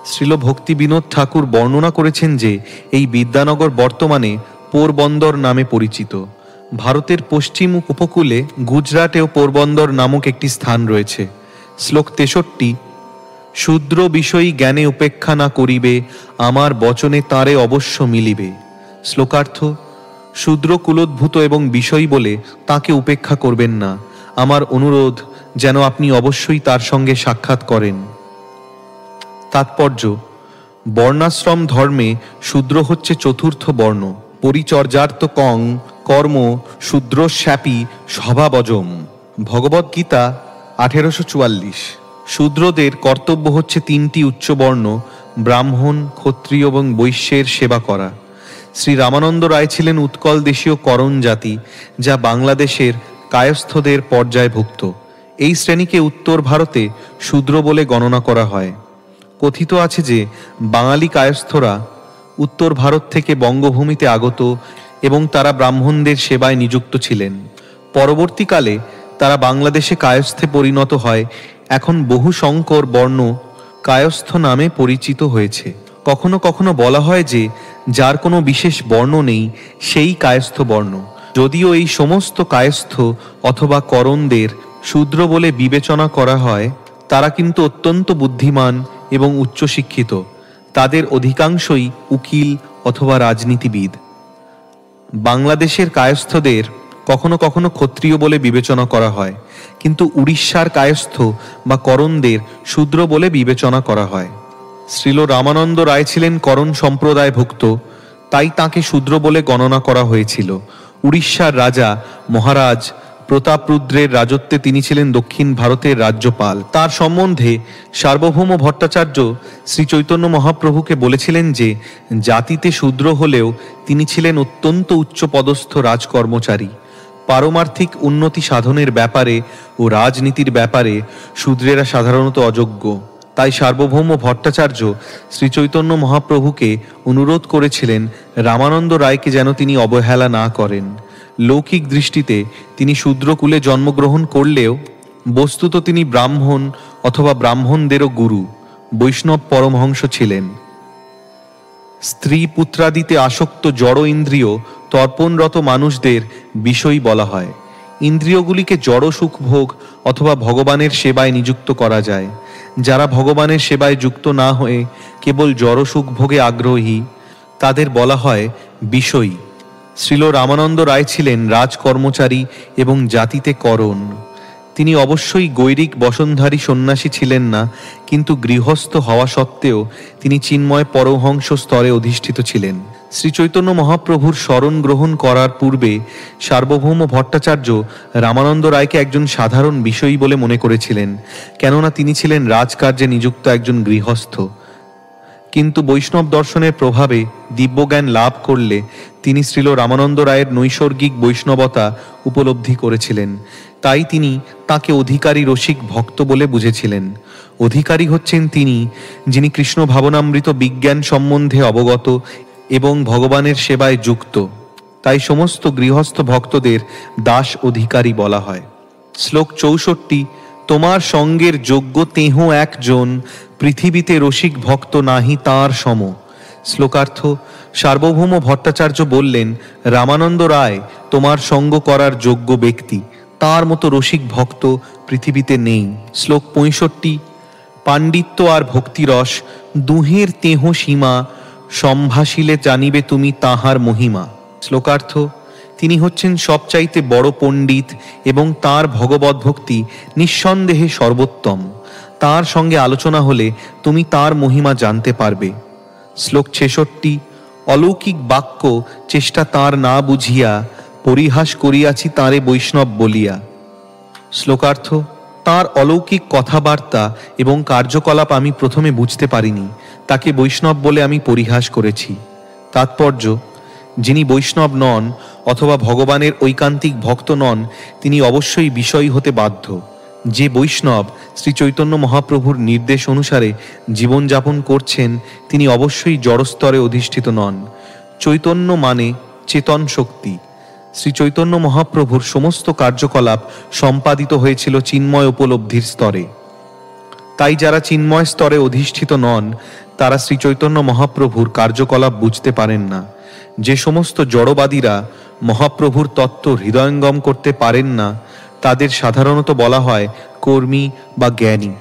শ্রীল ভক্তি বিনোদ ঠাকুর বর্ণনা করেছেন যে এই বিদ্যানগর বর্তমানে পোরবন্দর নামে পরিচিত। ভারতের পশ্চিম উপকূলে গুজরাটেও পোরবন্দর নামক একটি স্থান রয়েছে। শ্লোক 63। শূদ্র বিষয়ী জ্ঞানে উপেক্ষা না করিবে, আমার বচনে তারে অবশ্য মিলিবে। শ্লোকার্থ: শূদ্র কুলোদ্ভূত এবং বিষয়ী বলে তাকে উপেক্ষা করবেন না। আমার অনুরোধ যেন আপনি অবশ্যই তার সঙ্গে সাক্ষাৎ করেন। তাৎপর্য: বর্ণাশ্রম ধর্মে শূদ্র হচ্ছে চতুর্থ বর্ণ। পরিচর্যার্থ কং কর্ম শূদ্রস্যাপি স্বভাবজম। ভগবদ্গীতা 1844। শূদ্রদের কর্তব্য হচ্ছে তিনটি উচ্চবর্ণ ব্রাহ্মণ, ক্ষত্রিয় এবং বৈশ্যের সেবা করা। শ্রী রামানন্দ রায় ছিলেন উৎকল দেশীয় করণ জাতি, যা বাংলাদেশের কায়স্থদের পর্যায়ভুক্ত। এই শ্রেণীকে উত্তর ভারতে শূদ্র বলে গণনা করা হয়। কথিত আছে যে বাঙালি কায়স্থরা উত্তর ভারত থেকে বঙ্গভূমিতে আগত এবং তারা ব্রাহ্মণদের সেবায় নিযুক্ত ছিলেন। পরবর্তীকালে তারা বাংলাদেশে কায়স্থে পরিণত হয়। এখন বহু সংকর বর্ণ কায়স্থ নামে পরিচিত হয়েছে। কখনো কখনো বলা হয় যে যার কোনো বিশেষ বর্ণ নেই সেই কায়স্থ বর্ণ। যদিও এই সমস্ত কায়স্থ অথবা করণদের শূদ্র বলে বিবেচনা করা হয়, তারা কিন্তু অত্যন্ত বুদ্ধিমান এবং উচ্চশিক্ষিত। তাদের অধিকাংশই উকিল অথবা রাজনীতিবিদ। বাংলাদেশের কায়স্থদের কখনো কখনো ক্ষত্রিয় বলে বিবেচনা করা হয়, কিন্তু উড়িষ্যার কায়স্থ বা করণদের শূদ্র বলে বিবেচনা করা হয়। শ্রীল রামানন্দ রায় ছিলেন করণ সম্প্রদায়ভুক্ত, তাই তাকে শূদ্র বলে গণনা করা হয়েছিল। উড়িষ্যার রাজা মহারাজ প্রতাপরুদ্রের রাজত্বে তিনি ছিলেন দক্ষিণ ভারতের রাজ্যপাল। তার সম্বন্ধে সার্বভৌম ভট্টাচার্য শ্রী চৈতন্য মহাপ্রভুকে বলেছিলেন যে জাতিতে শূদ্র হলেও তিনি ছিলেন অত্যন্ত উচ্চপদস্থ রাজকর্মচারী। পারমার্থিক উন্নতি সাধনের ব্যাপারে ও রাজনীতির ব্যাপারে শূদ্রেরা সাধারণত অযোগ্য। তাই সার্বভৌম ভট্টাচার্য শ্রী চৈতন্য মহাপ্রভুকে অনুরোধ করেছিলেন রামানন্দ রায়কে যেন তিনি অবহেলা না করেন। লৌকিক দৃষ্টিতে তিনি শূদ্রকুলে জন্মগ্রহণ করলেও বস্তুত তিনি ব্রাহ্মণ অথবা ব্রাহ্মণদেরও গুরু, বৈষ্ণব পরমহংস ছিলেন। স্ত্রী পুত্রাদিতে আসক্ত জড় ইন্দ্রিয় তর্পণরত মানুষদের বিষয় বলা হয়। ইন্দ্রিয়গুলিকে জড় সুখভোগ অথবা ভগবানের সেবায় নিযুক্ত করা যায়। যারা ভগবানের সেবায় যুক্ত না হয়ে কেবল জড় সুখভোগে আগ্রহী, তাদের বলা হয় বিষয়ী। শ্রীল রামানন্দ রায় ছিলেন রাজকর্মচারী এবং জাতিতে করণ। তিনি অবশ্যই গৈরিক বসনধারী সন্ন্যাসী ছিলেন না, কিন্তু গৃহস্থ হওয়া সত্ত্বেও তিনি চিন্ময় পরমহংস স্তরে অধিষ্ঠিত ছিলেন। শ্রী চৈতন্য মহাপ্রভুর শরণ গ্রহণ করার পূর্বে সার্বভৌম ভট্টাচার্য রামানন্দ রায়কে একজন সাধারণ বিষয়ী বলে মনে করেছিলেন, কেননা তিনি ছিলেন রাজকার্যে নিযুক্ত একজন গৃহস্থ। কিন্তু বৈষ্ণব দর্শনের প্রভাবে দিব্যজ্ঞান লাভ করলে তিনি শ্রীল রামানন্দ রায়ের নৈসর্গিক বৈষ্ণবতা উপলব্ধি করেছিলেন। তাই তিনি তাকে অধিকারী রসিক ভক্ত বলে বুঝেছিলেন। অধিকারী হচ্ছেন তিনি যিনি কৃষ্ণ ভাবনামৃত বিজ্ঞান সম্বন্ধে অবগত এবং ভগবানের সেবায় যুক্ত। তাই সমস্ত গৃহস্থ ভক্তদের দাস অধিকারী বলা হয়। শ্লোক 64। তোমার সঙ্গের যোগ্য তেহ একজন, পৃথিবীতে রসিক ভক্ত নাহি তাঁর সম। শ্লোকার্থ: সার্বভৌম ভট্টাচার্য বললেন, রামানন্দ রায় তোমার সঙ্গ করার যোগ্য ব্যক্তি, তার মতো রসিক ভক্ত পৃথিবীতে নেই। শ্লোক 65। পাণ্ডিত্য আর ভক্তিরস দুহের তেহ সীমা, সম্ভাষিলে জানিবে তুমি তাহার মহিমা। শ্লোকার্থ: তিনি হচ্ছেন সবচাইতে বড় পণ্ডিত এবং তাঁর ভগবত ভক্তি নিঃসন্দেহে সর্বোত্তম। তাঁর সঙ্গে আলোচনা হলে তুমি তাঁর মহিমা জানতে পারবে। শ্লোক 66। অলৌকিক বাক্য চেষ্টা তাঁর না বুঝিয়া, পরিহাস করিয়াছি তাঁরে বৈষ্ণব বলিয়া। শ্লোকার্থ: তাঁর অলৌকিক কথাবার্তা এবং কার্যকলাপ আমি প্রথমে বুঝতে পারিনি, তাকে বৈষ্ণব বলে আমি পরিহাস করেছি। তাৎপর্য: যিনি বৈষ্ণব নন অথবা ভগবানের ঐকান্তিক ভক্ত নন, তিনি অবশ্যই বিষয়ী হতে বাধ্য। যে বৈষ্ণব শ্রী চৈতন্য মহাপ্রভুর নির্দেশ অনুসারে জীবনযাপন করছেন, তিনি অবশ্যই জড়স্তরে অধিষ্ঠিত নন। চৈতন্য মানে চেতন শক্তি। শ্রী চৈতন্য মহাপ্রভুর সমস্ত কার্যকলাপ সম্পাদিত হয়েছিল চিন্ময় উপলব্ধির স্তরে। তাই যারা চিন্ময় স্তরে অধিষ্ঠিত নন, তারা শ্রীচৈতন্য মহাপ্রভুর কার্যকলাপ বুঝতে পারেন না। যে সমস্ত জড়বাদীরা মহাপ্রভুর তত্ত্ব হৃদয়ঙ্গম করতে পারেন না, তাদের সাধারণত বলা হয় কর্মী বা জ্ঞানী।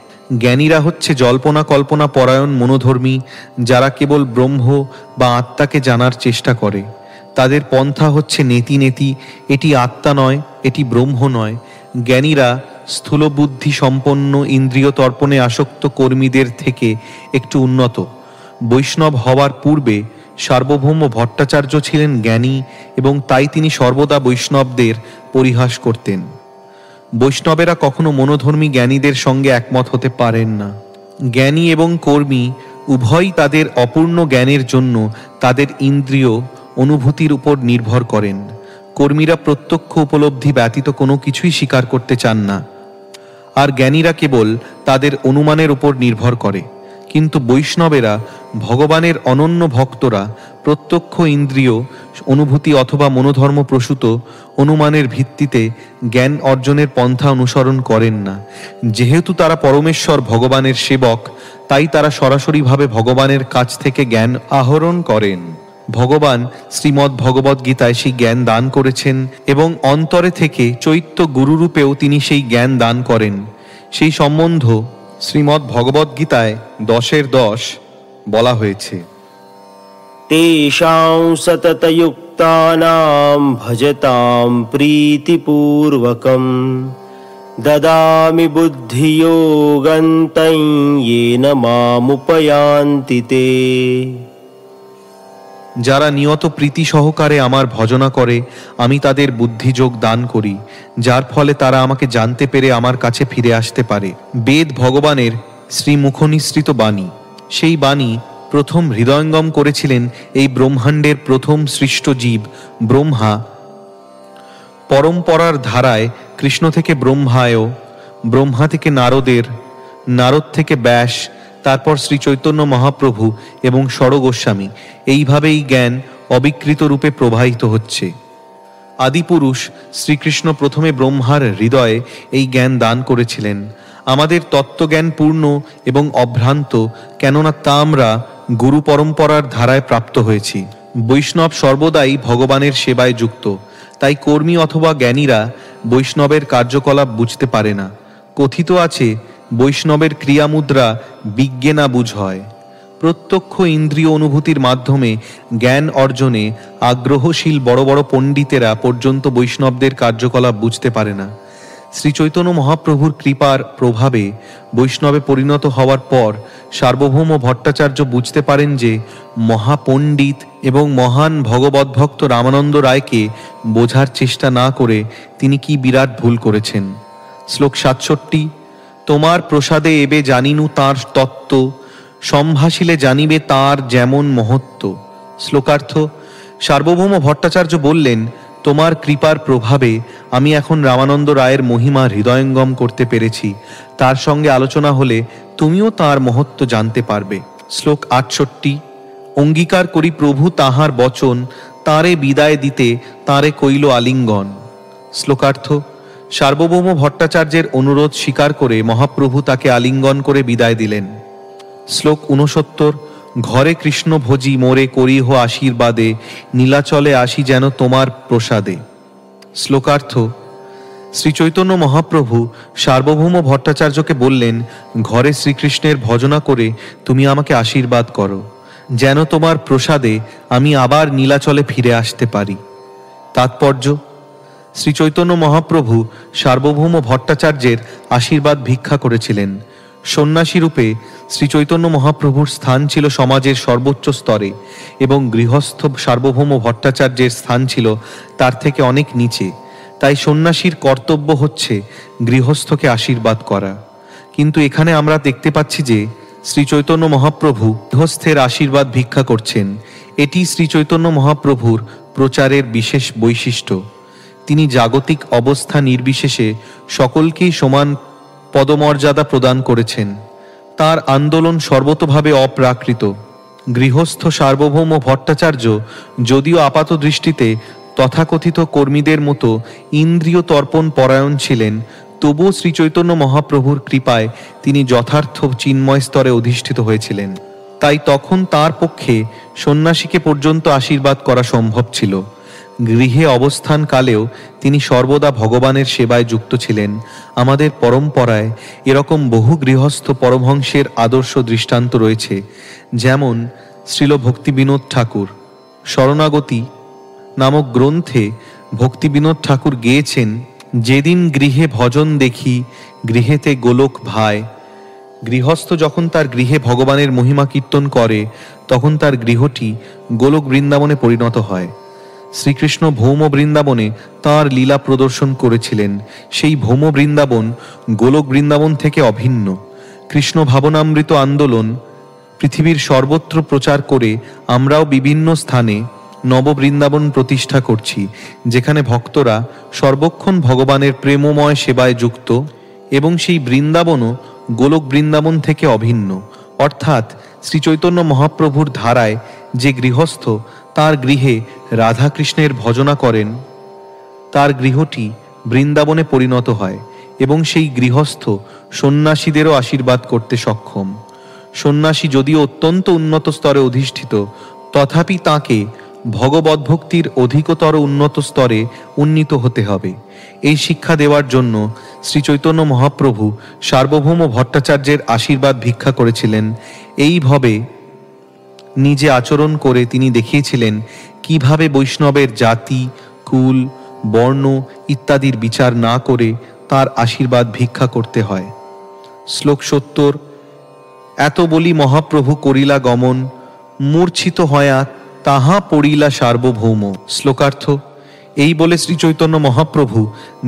জ্ঞানীরা হচ্ছে জল্পনা কল্পনা পরায়ণ মনোধর্মী, যারা কেবল ব্রহ্ম বা আত্মাকে জানার চেষ্টা করে। তাদের পন্থা হচ্ছে নেতি নেতি, এটি আত্মা নয়, এটি ব্রহ্ম নয়। জ্ঞানীরা স্থূলবুদ্ধি সম্পন্ন ইন্দ্রিয় তর্পণে আসক্ত কর্মীদের থেকে একটু উন্নত। বৈষ্ণব হওয়ার পূর্বে সার্বভৌম ভট্টাচার্য ছিলেন জ্ঞানী, এবং তাই তিনি সর্বদা বৈষ্ণবদের পরিহাস করতেন। বৈষ্ণবেরা কখনো মনোধর্মী জ্ঞানীদের সঙ্গে একমত হতে পারেন না। জ্ঞানী এবং কর্মী উভয়ই তাদের অপূর্ণ জ্ঞানের জন্য তাদের ইন্দ্রিয় অনুভূতির উপর নির্ভর করেন। কর্মীরা প্রত্যক্ষ উপলব্ধি ব্যতীত কোনো কিছুই স্বীকার করতে চান না, আর জ্ঞানীরা কেবল তাদের অনুমানের উপর নির্ভর করে। কিন্তু বৈষ্ণবেরা, ভগবানের অনন্য ভক্তরা, প্রত্যক্ষ ইন্দ্রিয় অনুভূতি অথবা মনোধর্ম প্রসূত অনুমানের ভিত্তিতে জ্ঞান অর্জনের পন্থা অনুসরণ করেন না। যেহেতু তারা পরমেশ্বর ভগবানের সেবক, তাই তারা সরাসরিভাবে ভগবানের কাছ থেকে জ্ঞান আহরণ করেন। ভগবান শ্রীমদ্ ভগবদ্ গীতায় সেই জ্ঞান দান করেছেন, এবং অন্তরে থেকে চৈত্য গুরুরূপেও তিনি সেই জ্ঞান দান করেন। সেই সম্বন্ধ শ্রীমদ্ ভগবদ্ গীতায় 10:10 বলা হয়েছে, তেষাং সততযুক্তানাং ভজতাম প্রীতিপূর্বকম দদামি বুদ্ধিযোগন্तं येन মামুপয়ান্তি তে। যারা নিয়ত প্রীতি সহকারে আমার ভজনা করে, আমি তাদের বুদ্ধিযোগ দান করি, যার ফলে তারা আমাকে জানতে পেরে আমার কাছে ফিরে আসতে পারে। বেদ ভগবানের শ্রীমুখনিসৃত বাণী। সেই বাণী প্রথম হৃদয়ঙ্গম করেছিলেন এই ব্রহ্মাণ্ডের প্রথম সৃষ্ট জীব ব্রহ্মা। পরম্পরার ধারায় কৃষ্ণ থেকে ব্রহ্মায়, ব্রহ্মা থেকে নারদের, নারদ থেকে ব্যাস, তারপর শ্রী চৈতন্য মহাপ্রভু এবং ষড় গোস্বামী। এইভাবেই জ্ঞান অবিকৃত রূপে প্রবাহিত হচ্ছে। আদিপুরুষ শ্রীকৃষ্ণ প্রথমে ব্রহ্মার হৃদয়ে এই জ্ঞান দান করেছিলেন। আমাদের তত্ত্বজ্ঞান পূর্ণ এবং অভ্রান্ত, কেননা তা আমরা গুরু পরম্পরার ধারায় প্রাপ্ত হয়েছি। বৈষ্ণব সর্বদাই ভগবানের সেবায় যুক্ত, তাই কর্মী অথবা জ্ঞানীরা বৈষ্ণবের কার্যকলাপ বুঝতে পারে না। কথিত আছে, বৈষ্ণবের ক্রিয়ামুদ্রা বিজ্ঞে না বুঝ হয়। প্রত্যক্ষ ইন্দ্রিয় অনুভূতির মাধ্যমে জ্ঞান অর্জনে আগ্রহশীল বড় বড় পণ্ডিতেরা পর্যন্ত বৈষ্ণবদের কার্যকলাপ বুঝতে পারে না। শ্রী চৈতন্য মহাপ্রভুর কৃপার প্রভাবে বৈষ্ণবে পরিণত হওয়ার পর সার্বভৌম ভট্টাচার্য বুঝতে পারেন যে মহাপণ্ডিত এবং মহান ভগবদ্ভক্ত রামানন্দ রায়কে বোঝার চেষ্টা না করে তিনি কি বিরাট ভুল করেছেন। শ্লোক 67, তোমার প্রসাদে এবে জানিনু তাঁর তত্ত্ব, সম্ভাষিলে জানিবে তাঁর যেমন মহত্ব। শ্লোকার্থ, সার্বভৌম ভট্টাচার্য বললেন, তোমার কৃপার প্রভাবে আমি এখন রামানন্দ রায়ের মহিমা হৃদয়ঙ্গম করতে পেরেছি। তার সঙ্গে আলোচনা হলে তুমিও তাঁর মহত্ব জানতে পারবে। শ্লোক 68, অঙ্গীকার করি প্রভু তাহার বচন, তাঁরে বিদায় দিতে তাঁরে কইল আলিঙ্গন। শ্লোকার্থ, সার্বভৌম ভট্টাচার্যের অনুরোধ স্বীকার করে মহাপ্রভু তাকে আলিঙ্গন করে বিদায় দিলেন। শ্লোক 69, ঘরে কৃষ্ণ ভোজি মোরে করিহ আশীর্বাদে, নীলাচলে আসি যেন তোমার প্রসাদে। শ্লোকার্থ, শ্রী চৈতন্য মহাপ্রভু সার্বভৌম ভট্টাচার্যকে বললেন, ঘরে শ্রীকৃষ্ণের ভজনা করে তুমি আমাকে আশীর্বাদ করো, যেন তোমার প্রসাদে আমি আবার নীলাচলে ফিরে আসতে পারি। তাৎপর্য, শ্রী চৈতন্য মহাপ্রভু সার্বভৌম ভট্টাচার্যের আশীর্বাদ ভিক্ষা করেছিলেন। সন্ন্যাসী রূপে শ্রী চৈতন্য মহাপ্রভুর স্থান ছিল সমাজের সর্বোচ্চ স্তরে, এবং গৃহস্থ সার্বভৌম ভট্টাচার্যের স্থান ছিল তার থেকে অনেক নিচে। তাই সন্ন্যাসীর কর্তব্য হচ্ছে গৃহস্থকে আশীর্বাদ করা। কিন্তু এখানে আমরা দেখতে পাচ্ছি যে শ্রী চৈতন্য মহাপ্রভু গৃহস্থের আশীর্বাদ ভিক্ষা করছেন। এটি শ্রী চৈতন্য মহাপ্রভুর প্রচারের বিশেষ বৈশিষ্ট্য। তিনি জাগতিক অবস্থা নির্বিশেষে সকলকেই সমান পদমর্যাদা প্রদান করেছেন। তার আন্দোলন সর্বতোভাবে অপ্রাকৃত। গৃহস্থ সার্বভৌম ভট্টাচার্য যদিও আপাত দৃষ্টিতে তথাকথিত কর্মীদের মতো ইন্দ্রিয় তর্পণ পরায়ণ ছিলেন, তবুও শ্রী চৈতন্য মহাপ্রভুর কৃপায় তিনি যথার্থ চিন্ময় স্তরে অধিষ্ঠিত হয়েছিলেন। তাই তখন তার পক্ষে সন্ন্যাসীকে পর্যন্ত আশীর্বাদ করা সম্ভব ছিল। গৃহে অবস্থানকালেও তিনি সর্বদা ভগবানের সেবায় যুক্ত ছিলেন। আমাদের পরম্পরায় এরকম বহু গৃহস্থ পরমহংসের আদর্শ দৃষ্টান্ত রয়েছে। যেমন শ্রীল ভক্তিবিনোদ ঠাকুর শরণাগতি নামক গ্রন্থে ভক্তিবিনোদ ঠাকুর গেয়েছেন, যেদিন গৃহে ভজন দেখি গৃহেতে গোলক ভাই। গৃহস্থ যখন তার গৃহে ভগবানের মহিমা কীর্তন করে তখন তার গৃহটি গোলক বৃন্দাবনে পরিণত হয়। শ্রীকৃষ্ণ ভৌম বৃন্দাবনে তাঁর লীলা প্রদর্শন করেছিলেন। সেই ভৌম বৃন্দাবন গোলক বৃন্দাবন থেকে অভিন্ন। কৃষ্ণ ভাবনামৃত আন্দোলন পৃথিবীর সর্বত্র প্রচার করে আমরাও বিভিন্ন স্থানে নববৃন্দাবন প্রতিষ্ঠা করছি, যেখানে ভক্তরা সর্বক্ষণ ভগবানের প্রেমময় সেবায় যুক্ত, এবং সেই বৃন্দাবনও গোলক বৃন্দাবন থেকে অভিন্ন। অর্থাৎ শ্রীচৈতন্য মহাপ্রভুর ধারায় যে গৃহস্থ তার গৃহে রাধাকৃষ্ণের ভজনা করেন তার গৃহটি বৃন্দাবনে পরিণত হয়, এবং সেই গৃহস্থ সন্ন্যাসীদেরও আশীর্বাদ করতে সক্ষম। সন্ন্যাসী যদিও অত্যন্ত উন্নত স্তরে অধিষ্ঠিত, তথাপি তাকে ভগবদ্ভক্তির অধিকতর উন্নত স্তরে উন্নীত হতে হবে। এই শিক্ষা দেওয়ার জন্য শ্রীচৈতন্য মহাপ্রভু সার্বভৌম ভট্টাচার্যের আশীর্বাদ ভিক্ষা করেছিলেন। এইভাবে নিজে আচরণ করে তিনি দেখিয়েছিলেন কিভাবে বৈষ্ণবের জাতি, কুল, বর্ণ ইত্যাদির বিচার না করে তার আশীর্বাদ ভিক্ষা করতে হয়। শ্লোক 70। এত বলি মহাপ্রভু করিলা গমন, মূর্ছিত হয়া তাহা পড়িলা সার্বভৌম। শ্লোকার্থ। এই বলে শ্রীচৈতন্য মহাপ্রভু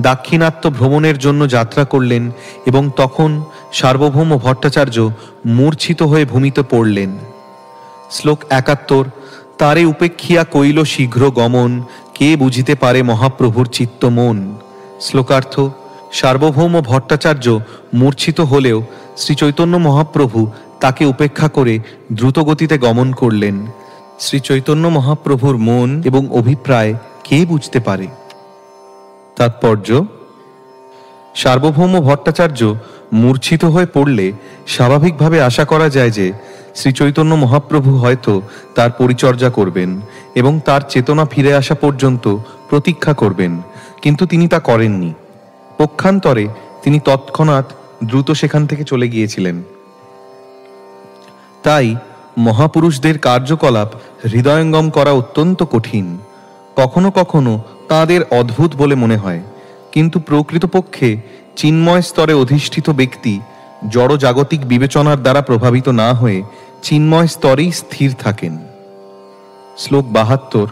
দাক্ষিণাত্য ভ্রমণের জন্য যাত্রা করলেন, এবং তখন সার্বভৌম ভট্টাচার্য মূর্ছিত হয়ে ভূমিতে পড়লেন। শ্লোক 71। তারে উপেক্ষিয়া কইল শীঘ্র গমন, কে বুঝিতে পারে মহাপ্রভুর চিত্ত মন। শ্লোকার্থ। সার্বভৌম ভট্টাচার্য মূর্ছিত হলেও শ্রীচৈতন্য মহাপ্রভু তাকে উপেক্ষা করে দ্রুতগতিতে গমন করলেন। শ্রীচৈতন্য মহাপ্রভুর মন এবং অভিপ্রায় কে বুঝতে পারে? তাৎপর্য: সার্বভৌম ভট্টাচার্য মূর্ছিত হয়ে পড়লে স্বাভাবিকভাবে আশা করা যায় যে শ্রীচৈতন্য মহাপ্রভু হয়তো তার পরিচর্যা করবেন এবং তার চেতনা ফিরে আসা পর্যন্ত প্রতীক্ষা করবেন, কিন্তু তিনি তা করেননি। পক্ষান্তরে তিনি তৎক্ষণাৎ দ্রুত সেখান থেকে চলে গিয়েছিলেন। তাই মহাপুরুষদের কার্যকলাপ হৃদয়ঙ্গম করা অত্যন্ত কঠিন, কখনো কখনো তাঁদের অদ্ভুত বলে মনে হয়, কিন্তু প্রকৃতপক্ষে চিন্ময় স্তরে অধিষ্ঠিত ব্যক্তি জড়জাগতিক বিবেচনার দ্বারা প্রভাবিত না হয়ে চিন্ময় স্তরেই স্থির থাকেন। শ্লোক 72।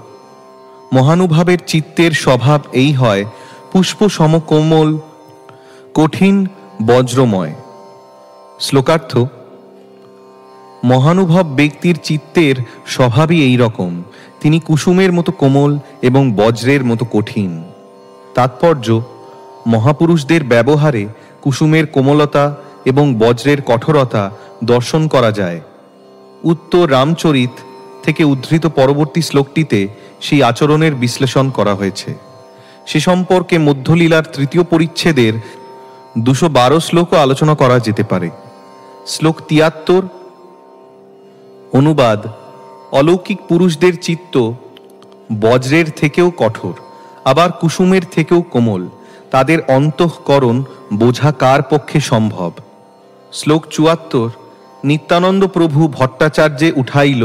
মহানুভাবের চিত্তের স্বভাব এই হয় পুষ্প সমকোমল কঠিন বজ্রময়। শ্লোকার্থ: মহানুভব ব্যক্তির চিত্তের স্বভাবই এই রকম, তিনি কুসুমের মতো কোমল এবং বজ্রের মতো কঠিন। তাৎপর্য: মহাপুরুষদের ব্যবহারে কুসুমের কোমলতা এবং বজ্রের কঠোরতা দর্শন করা যায়। উত্তর রামচরিত থেকে উদ্ধৃত পরবর্তী শ্লোকটিতে সেই আচরণের বিশ্লেষণ করা হয়েছে। সে সম্পর্কে মধ্যলীলার 3য় পরিচ্ছেদের 212 শ্লোকও আলোচনা করা যেতে পারে। শ্লোক 73। অনুবাদ: অলৌকিক পুরুষদের চিত্ত বজ্রের থেকেও কঠোর, আবার কুসুমের থেকেও কোমল, তাদের অন্তঃকরণ বোঝা কার পক্ষে সম্ভব। শ্লোক 74। নিত্যানন্দ প্রভু ভট্টাচার্যে উঠাইল,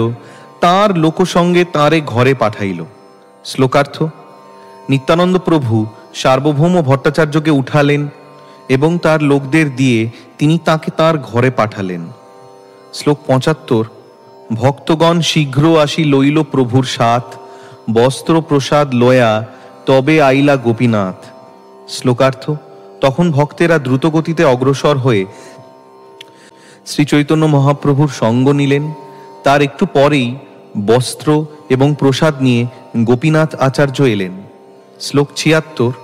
তাঁর লোকসঙ্গে তাঁরে ঘরে পাঠাইল। শ্লোকার্থ: নিত্যানন্দ প্রভু সার্বভৌম ভট্টাচার্যকে উঠালেন এবং তার লোকদের দিয়ে তিনি তাকে তাঁর ঘরে পাঠালেন। শ্লোক 75। ভক্তগণ শীঘ্র আসি লইল প্রভুর সাথ, বস্ত্র প্রসাদ লয়া তবে আইলা গোপীনাথ। শ্লোকার্থ: তখন ভক্তেরা দ্রুতগতিতে অগ্রসর হয়ে শ্রীচৈতন্য মহাপ্রভুর সঙ্গ নিলেন। তার একটু পরেই বস্ত্র এবং প্রসাদ নিয়ে গোপীনাথ আচার্য এলেন। শ্লোক 76।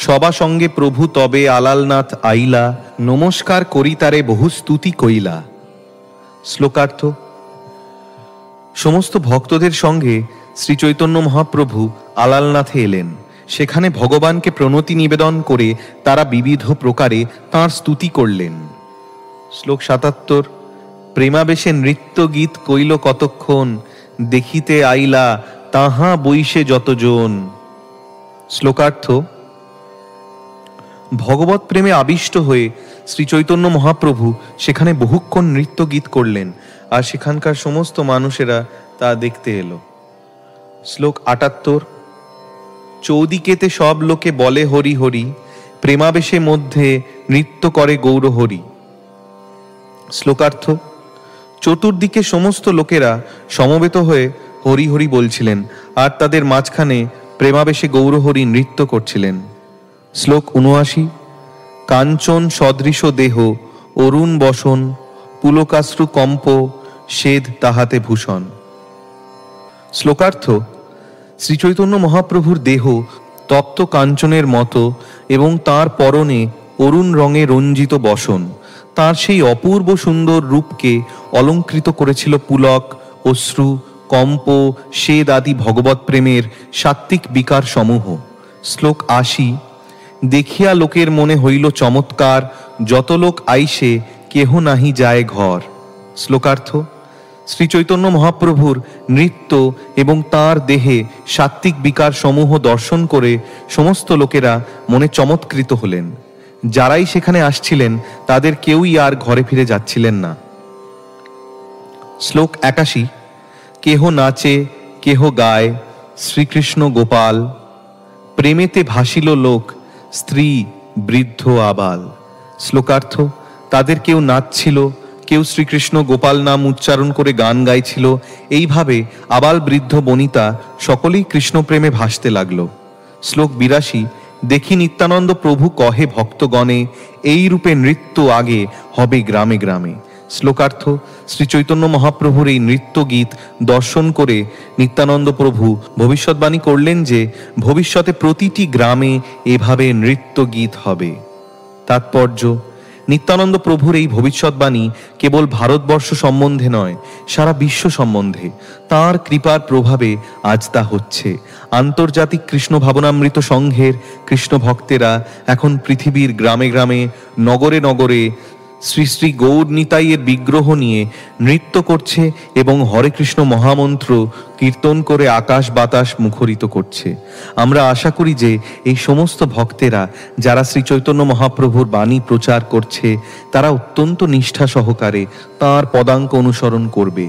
সবা সঙ্গে প্রভু তবে আলালনাথ আইলা, নমস্কার করি তারে বহু স্তুতি কইলা। শ্লোকার্থ: সমস্ত ভক্তদের সঙ্গে শ্রীচৈতন্য মহাপ্রভু আলালনাথে এলেন। সেখানে ভগবানকে প্রণতি নিবেদন করে তারা বিবিধ প্রকারে তাঁর স্তুতি করলেন। শ্লোক 77। প্রেমাবেশে নৃত্য গীত কইল কতক্ষণ, দেখিতে আইলা তাহা বইসে যতজন। শ্লোকার্থ: ভগবত প্রেমে আবিষ্ট হয়ে শ্রী চৈতন্য মহাপ্রভু সেখানে বহুক্ষণ নৃত্য গীত করলেন, আর সেখানকার সমস্ত মানুষেরা তা দেখতে এলো। শ্লোক ৭৮: চৌদিকেতে সব লোকে বলে হরি হরি, প্রেমাবেশে মধ্যে নৃত্য করে গৌর হরি। শ্লোকার্থ: চতুর্দিকে সমস্ত লোকেরা সমবেত হয়ে হরি হরি বলছিলেন, আর তাদের মাঝখানে প্রেমাবেশে গৌরহরি নৃত্য করছিলেন। শ্লোক ৭৯: কাঞ্চন সদৃশ দেহ, অরুণ বসন, পুলকাশ্রু কম্প, শ্বেদ তাহাতে ভূষণ। শ্লোকার্থ: শ্রী চৈতন্য মহাপ্রভুর দেহ তপ্ত কাঞ্চনের মতো এবং তাঁর পরনে অরুণ রঙে রঞ্জিত বসন। তাঁর সেই অপূর্ব সুন্দর রূপকে অলঙ্কৃত করেছিল পুলক, অশ্রু, কম্প, শ্বেদ আদি ভগবত প্রেমের সাত্ত্বিক বিকার সমূহ। শ্লোক ৮০: দেখিয়া লোকের মনে হইল চমৎকার, যত লোক আইসে কেহ নাহি যায় ঘর। শ্লোকার্থ: শ্রী চৈতন্য মহাপ্রভুর নৃত্য এবং তাঁর দেহে সাত্ত্বিক বিকার সমূহ দর্শন করে সমস্ত লোকেরা মনে চমৎকৃত হলেন। যারাই সেখানে আসছিলেন তাদের কেউই আর ঘরে ফিরে যাচ্ছিলেন না। শ্লোক ৮১: কেহ নাচে, কেহ গায়, শ্রীকৃষ্ণ গোপাল, প্রেমেতে ভাসিল লোক, স্ত্রী বৃদ্ধ আবাল। শ্লোকার্থ: তাদের কেউ নাচছিল, কেউ শ্রীকৃষ্ণ গোপাল নাম উচ্চারণ করে গান গাইছিল। এইভাবে আবাল বৃদ্ধ বনিতা সকলেই কৃষ্ণপ্রেমে ভাসতে লাগল। শ্লোক ৮২: দেখি নিত্যানন্দ প্রভু কহে ভক্তগণে, এই রূপে নৃত্য আগে হবে গ্রামে গ্রামে। শ্লোকার্থ: শ্রী চৈতন্য মহাপ্রভুর এই নৃত্য গীত দর্শন করে নিত্যানন্দ প্রভু ভবিষ্যৎবাণী করলেন যে ভবিষ্যতে প্রতিটি গ্রামে এভাবে নৃত্য গীত হবে। তাৎপর্য: নিত্যানন্দ প্রভুর এই ভবিষ্যৎবাণী কেবল ভারতবর্ষ সম্বন্ধে নয়, সারা বিশ্ব সম্বন্ধে তাঁর কৃপার প্রভাবে আজ তা হচ্ছে। আন্তর্জাতিক কৃষ্ণ ভাবনামৃত সংঘের কৃষ্ণ ভক্তেরা এখন পৃথিবীর গ্রামে গ্রামে, নগরে নগরে শ্রী শ্রী গৌর নিতাইয়ের বিগ্রহ নিয়ে নৃত্য করছে এবং হরে কৃষ্ণ মহামন্ত্র কীর্তন করে আকাশ বাতাস মুখরিত করছে। আমরা আশা করি যে এই সমস্ত ভক্তেরা যারা শ্রী চৈতন্য মহাপ্রভুর বাণী প্রচার করছে তারা অত্যন্ত নিষ্ঠা সহকারে তাঁর পদাঙ্ক অনুসরণ করবে।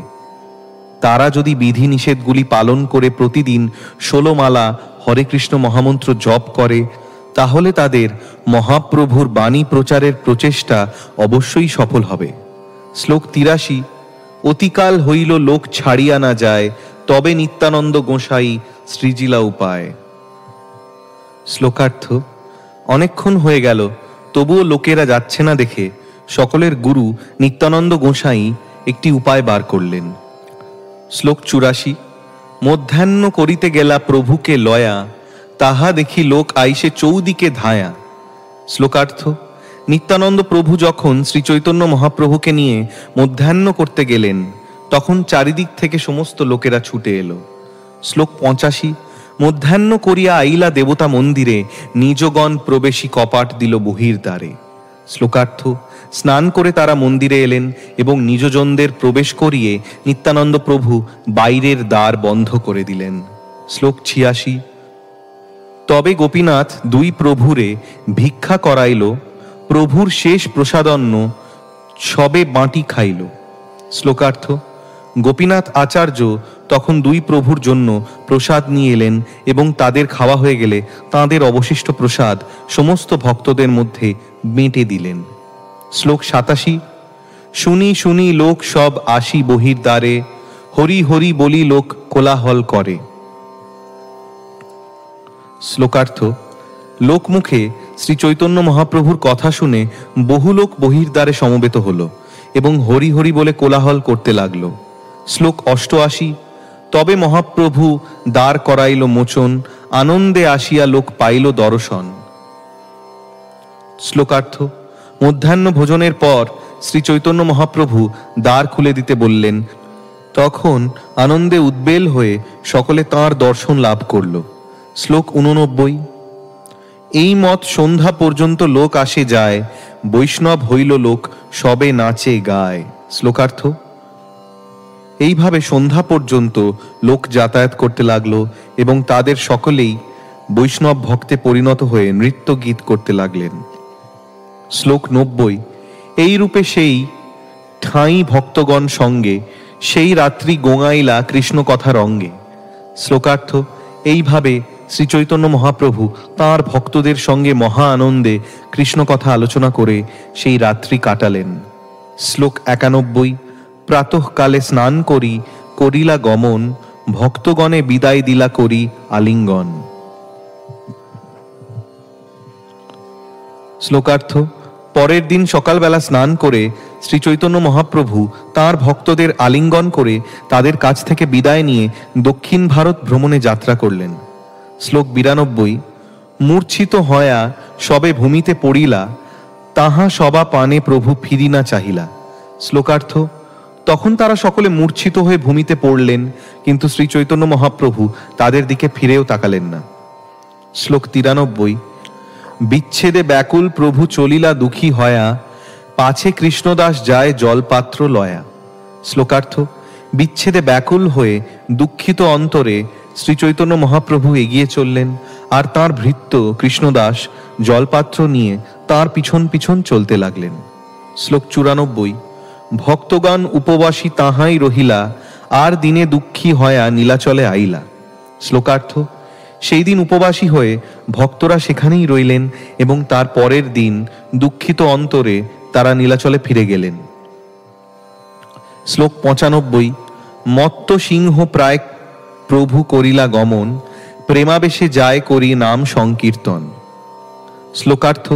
তারা যদি বিধি নিষেধগুলি পালন করে প্রতিদিন ১৬ মালা হরে কৃষ্ণ মহামন্ত্র জপ করে, তাহলে তাদের মহাপ্রভুর বাণী প্রচারের প্রচেষ্টা অবশ্যই সফল হবে। শ্লোক ৮৩: অতিকাল হইল লোক ছাড়িয়া না যায়, তবে নিত্যানন্দ গোসাই সৃজিলা উপায়। শ্লোকার্থ: অনেকক্ষণ হয়ে গেল, তবুও লোকেরা যাচ্ছে না দেখে সকলের গুরু নিত্যানন্দ গোসাই একটি উপায় বার করলেন। শ্লোক ৮৪: মধ্যাহ্ন করিতে গেলা প্রভুকে লয়া, তাহা দেখি লোক আইসে চৌদিকে ধায়া। শ্লোকার্থ: নিত্যানন্দ প্রভু যখন শ্রী চৈতন্য মহাপ্রভুকে নিয়ে মধ্যাহ্ন করতে গেলেন তখন চারিদিক থেকে সমস্ত লোকেরা ছুটে এলো। শ্লোক ৮৫: মধ্যাহ্ন করিয়া আইলা দেবতা মন্দিরে, নিজগণ প্রবেশী কপাট দিল বহির দ্বারে। শ্লোকার্থ: স্নান করে তারা মন্দিরে এলেন এবং নিজজনদের প্রবেশ করিয়ে নিত্যানন্দ প্রভু বাইরের দ্বার বন্ধ করে দিলেন। শ্লোক ৮৬: তবে গোপীনাথ দুই প্রভুরে ভিক্ষা করাইল, প্রভুর শেষ প্রসাদন্ন সবে বাঁটি খাইল। শ্লোকার্থ: গোপীনাথ আচার্য তখন দুই প্রভুর জন্য প্রসাদ নিয়ে এলেন এবং তাদের খাওয়া হয়ে গেলে তাঁদের অবশিষ্ট প্রসাদ সমস্ত ভক্তদের মধ্যে বেঁটে দিলেন। শ্লোক ৮৭: শুনি শুনি লোক সব আসি বহির দ্বারে, হরি হরি বলি লোক কোলাহল করে। শ্লোকার্থ: লোকমুখে শ্রী চৈতন্য মহাপ্রভুর কথা শুনে বহু লোক বহির্দ্বারে সমবেত হল এবং হরি হরি বলে কোলাহল করতে লাগলো। শ্লোক ৮৮: তবে মহাপ্রভু দ্বার করাইল মোচন, আনন্দে আসিয়া লোক পাইল দর্শন। শ্লোকার্থ: মধ্যাহ্ন ভোজনের পর শ্রী চৈতন্য মহাপ্রভু দ্বার খুলে দিতে বললেন। তখন আনন্দে উদ্বেল হয়ে সকলে তাঁর দর্শন লাভ করল। শ্লোক ৮৯: এই মত সন্ধ্যা পর্যন্ত লোক আসে যায়, বৈষ্ণব হইল লোক সবে নাচে গায়। শ্লোকার্থ: এইভাবে সন্ধ্যা পর্যন্ত লোক যাতায়াত করতে লাগলো এবং তাদের সকলেই বৈষ্ণব ভক্তে পরিণত হয়ে নৃত্য গীত করতে লাগলেন। শ্লোক 90। এই রূপে সেই ঠাঁই ভক্তগণ সঙ্গে সেই রাত্রি গোঙাইলা কৃষ্ণ কথার অঙ্গে। শ্লোকার্থ: এইভাবে শ্রী চৈতন্য মহাপ্রভু তাঁর ভক্তদের সঙ্গে মহা আনন্দে কৃষ্ণ কথা আলোচনা করে সেই রাত্রি কাটালেন। শ্লোক 91। প্রাতঃকালে স্নান করি করিলা গমন, ভক্তগণে বিদায় দিলা করি আলিঙ্গন। শ্লোকার্থ: পরের দিন সকালবেলা স্নান করে শ্রী চৈতন্য মহাপ্রভু তাঁর ভক্তদের আলিঙ্গন করে তাদের কাছ থেকে বিদায় নিয়ে দক্ষিণ ভারত ভ্রমণে যাত্রা করলেন। শ্লোক 92। মূর্ছিত হয়া সবে ভূমিতে পড়িলা, তাহা সবা পানে প্রভু ফিরি না চাহিলা। শ্লোকার্থ: তখন তারা সকলে মূর্ছিত হয়ে ভূমিতে পড়লেন, কিন্তু শ্রী চৈতন্য মহাপ্রভু তাদের দিকে ফিরেও তাকালেন না। শ্লোক 93। বিচ্ছেদে ব্যাকুল প্রভু চলিলা দুঃখী হয়া, পাছে কৃষ্ণদাস যায় জলপাত্র লয়া। শ্লোকার্থ: বিচ্ছেদে ব্যাকুল হয়ে দুঃখিত অন্তরে শ্রী চৈতন্য মহাপ্রভু এগিয়ে চললেন, আর তাঁর ভৃত্য কৃষ্ণদাস জলপাত্র নিয়ে তাঁর পিছন পিছন চলতে লাগলেন। শ্লোক 94। ভক্তগণ উপবাসী তাহাই রহিলা, আর দিনে দুঃখী হয়া নীলাচলে আইলা। শ্লোকার্থ: সেই দিন উপবাসী হয়ে ভক্তরা সেখানেই রইলেন এবং তার পরের দিন দুঃখিত অন্তরে তারা নীলাচলে ফিরে গেলেন। শ্লোক 95। মত্ত সিংহ প্রায় প্রভু করিলা গমন, প্রেমাবেশে যায় করি নাম সংকীর্তন। শ্লোকার্থ: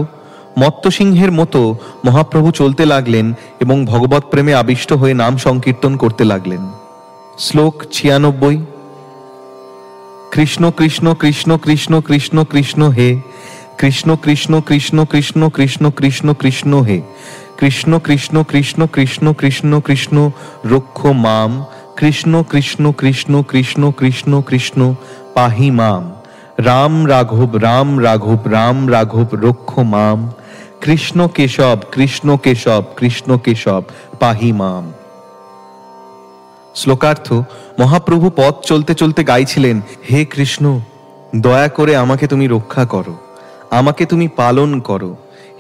মত্ত সিংহের মতো মহাপ্রভু চলতে লাগলেন এবং ভগবত প্রেমে আবিষ্ট হয়ে নাম সংকীর্তন করতে লাগলেন। শ্লোক 96। কৃষ্ণ কৃষ্ণ কৃষ্ণ কৃষ্ণ কৃষ্ণ কৃষ্ণ হে, কৃষ্ণ কৃষ্ণ কৃষ্ণ কৃষ্ণ কৃষ্ণ কৃষ্ণ কৃষ্ণ হে, কৃষ্ণ কৃষ্ণ কৃষ্ণ কৃষ্ণ কৃষ্ণ কৃষ্ণ রক্ষ মাম, কৃষ্ণ কৃষ্ণ কৃষ্ণ কৃষ্ণ কৃষ্ণ কৃষ্ণ পাহি মাম, রাম রাঘব রাম রাঘব রাম রাঘব রক্ষ মাম, কৃষ্ণ কেশব কৃষ্ণ কেশব কৃষ্ণ কেশব পাহি মাম। শ্লোকার্থ: মহাপ্রভু পথ চলতে চলতে গাইছিলেন, হে কৃষ্ণ, দয়া করে আমাকে তুমি রক্ষা করো, আমাকে তুমি পালন করো।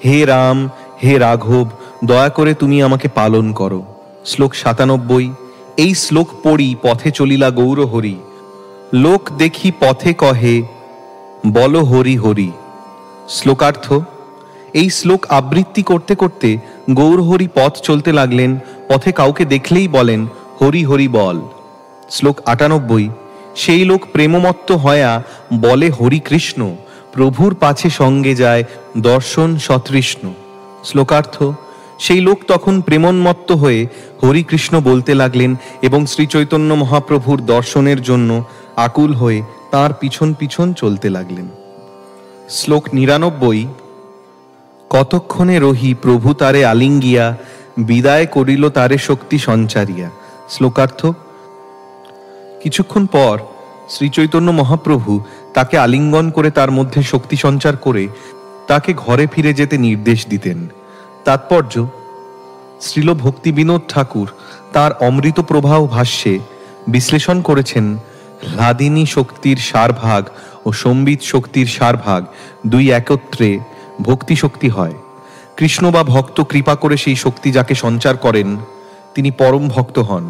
হে রাম, হে রাঘব, দয়া করে তুমি আমাকে পালন করো। শ্লোক 97। এই শ্লোক পড়ি পথে চলিলা গৌর হরি, লোক দেখি পথে কহে বল হরি হরি। শ্লোকার্থ: এই শ্লোক আবৃত্তি করতে করতে গৌর হরি পথ চলতে লাগলেন, পথে কাউকে দেখলেই বলেন হরি হরি বল। শ্লোক 98। সেই লোক প্রেমমত্ত হয়া বলে হরি কৃষ্ণ, প্রভুর পাছে সঙ্গে যায় দর্শন সতৃষ্ণ। শ্লোকার্থ: সেই লোক তখন প্রেমোন্মত্ত হয়ে হরি কৃষ্ণ বলতে লাগলেন এবং শ্রী চৈতন্য মহাপ্রভুর দর্শনের জন্য আকুল হয়ে তাঁর পিছন পিছন চলতে লাগলেন। শ্লোক 99। কতক্ষণে রহি প্রভু তারে আলিঙ্গিয়া, বিদায় করিল তারে শক্তি সঞ্চারিয়া। শ্লোকার্থ: কিছুক্ষণ পর শ্রী চৈতন্য মহাপ্রভু তাকে আলিঙ্গন করে তার মধ্যে শক্তি সঞ্চার করে তাকে ঘরে ফিরে যেতে নির্দেশ দিতেন। তাৎপর্য: শ্রীল ভক্তি বিনোদ ঠাকুর তাঁর অমৃত প্রবাহ ভাষ্যে বিশ্লেষণ করেছেন, হ্লাদিনী শক্তির সারভাগ ও সম্বিত শক্তির সারভাগ দুই একত্রে ভক্তি শক্তি হয়। কৃষ্ণ বা ভক্ত কৃপা করে সেই শক্তি যাকে সঞ্চার করেন তিনি পরম ভক্ত হন।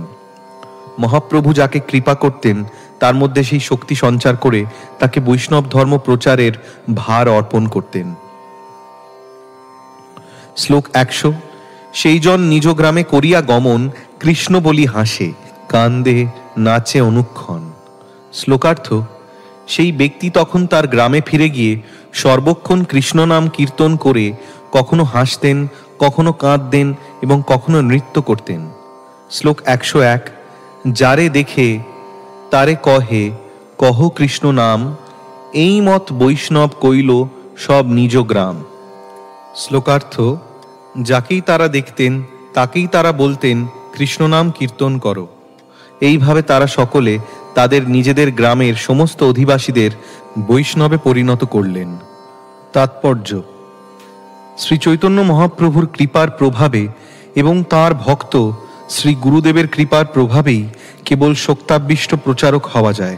মহাপ্রভু যাকে কৃপা করতেন তার মধ্যে সেই শক্তি সঞ্চার করে তাকে বৈষ্ণব ধর্ম প্রচারের ভার অর্পণ করতেন। শ্লোক 100। সেই জন নিজ গ্রামে করিয়া গমন, কৃষ্ণ বলি হাসে, কান্দে নাচে অনুক্ষণ। শ্লোকার্থ: সেই ব্যক্তি তখন তার গ্রামে ফিরে গিয়ে সর্বক্ষণ কৃষ্ণ নাম কীর্তন করে কখনো হাসতেন, কখনো কাঁদতেন এবং কখনো নৃত্য করতেন। শ্লোক 101। যারে দেখে তারে কহে কহ কৃষ্ণ নাম, এই মত বৈষ্ণব কইল সব নিজ গ্রাম। শ্লোকার্থ: যাকেই তারা দেখতেন তাকেই তারা বলতেন কৃষ্ণ নাম কীর্তন করো। এইভাবে তারা সকলে তাদের নিজেদের গ্রামের সমস্ত অধিবাসীদের বৈষ্ণবে পরিণত করলেন। তাৎপর্য: শ্রী চৈতন্য মহাপ্রভুর কৃপার প্রভাবে এবং তাঁর ভক্ত শ্রী গুরুদেবের কৃপার প্রভাবেই কেবল শক্তাবিষ্ট প্রচারক হওয়া যায়।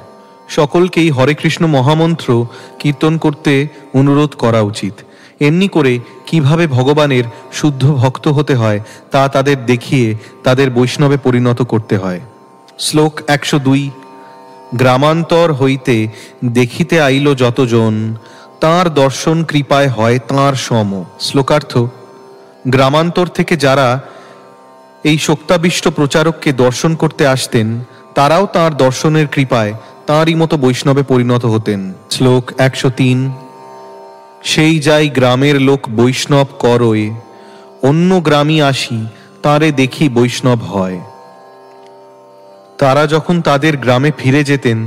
সকলকেই হরে কৃষ্ণ মহামন্ত্র কীর্তন করতে অনুরোধ করা উচিত। এমনি করে কিভাবে ভগবানের শুদ্ধ ভক্ত হতে হয় তা তাদের দেখিয়ে তাদের বৈষ্ণবে পরিণত করতে হয়। শ্লোক 102। গ্রামান্তর হইতে দেখিতে আইল যতজন, তাঁর দর্শন কৃপায় হয় তাঁর সম। শ্লোকার্থ: গ্রামান্তর থেকে যারা এই শক্তাবিষ্ট প্রচারককে দর্শন করতে আসতেন তারাও তাঁর দর্শনের কৃপায় তাঁরই মতো বৈষ্ণবে পরিণত হতেন। শ্লোক 103। সেই যাই গ্রামের লোক বৈষ্ণব করয়ে, অন্য গ্রামী আসি তাঁরে দেখি বৈষ্ণব হয়। তারা যখন তাদের গ্রামে ফিরে যেতেন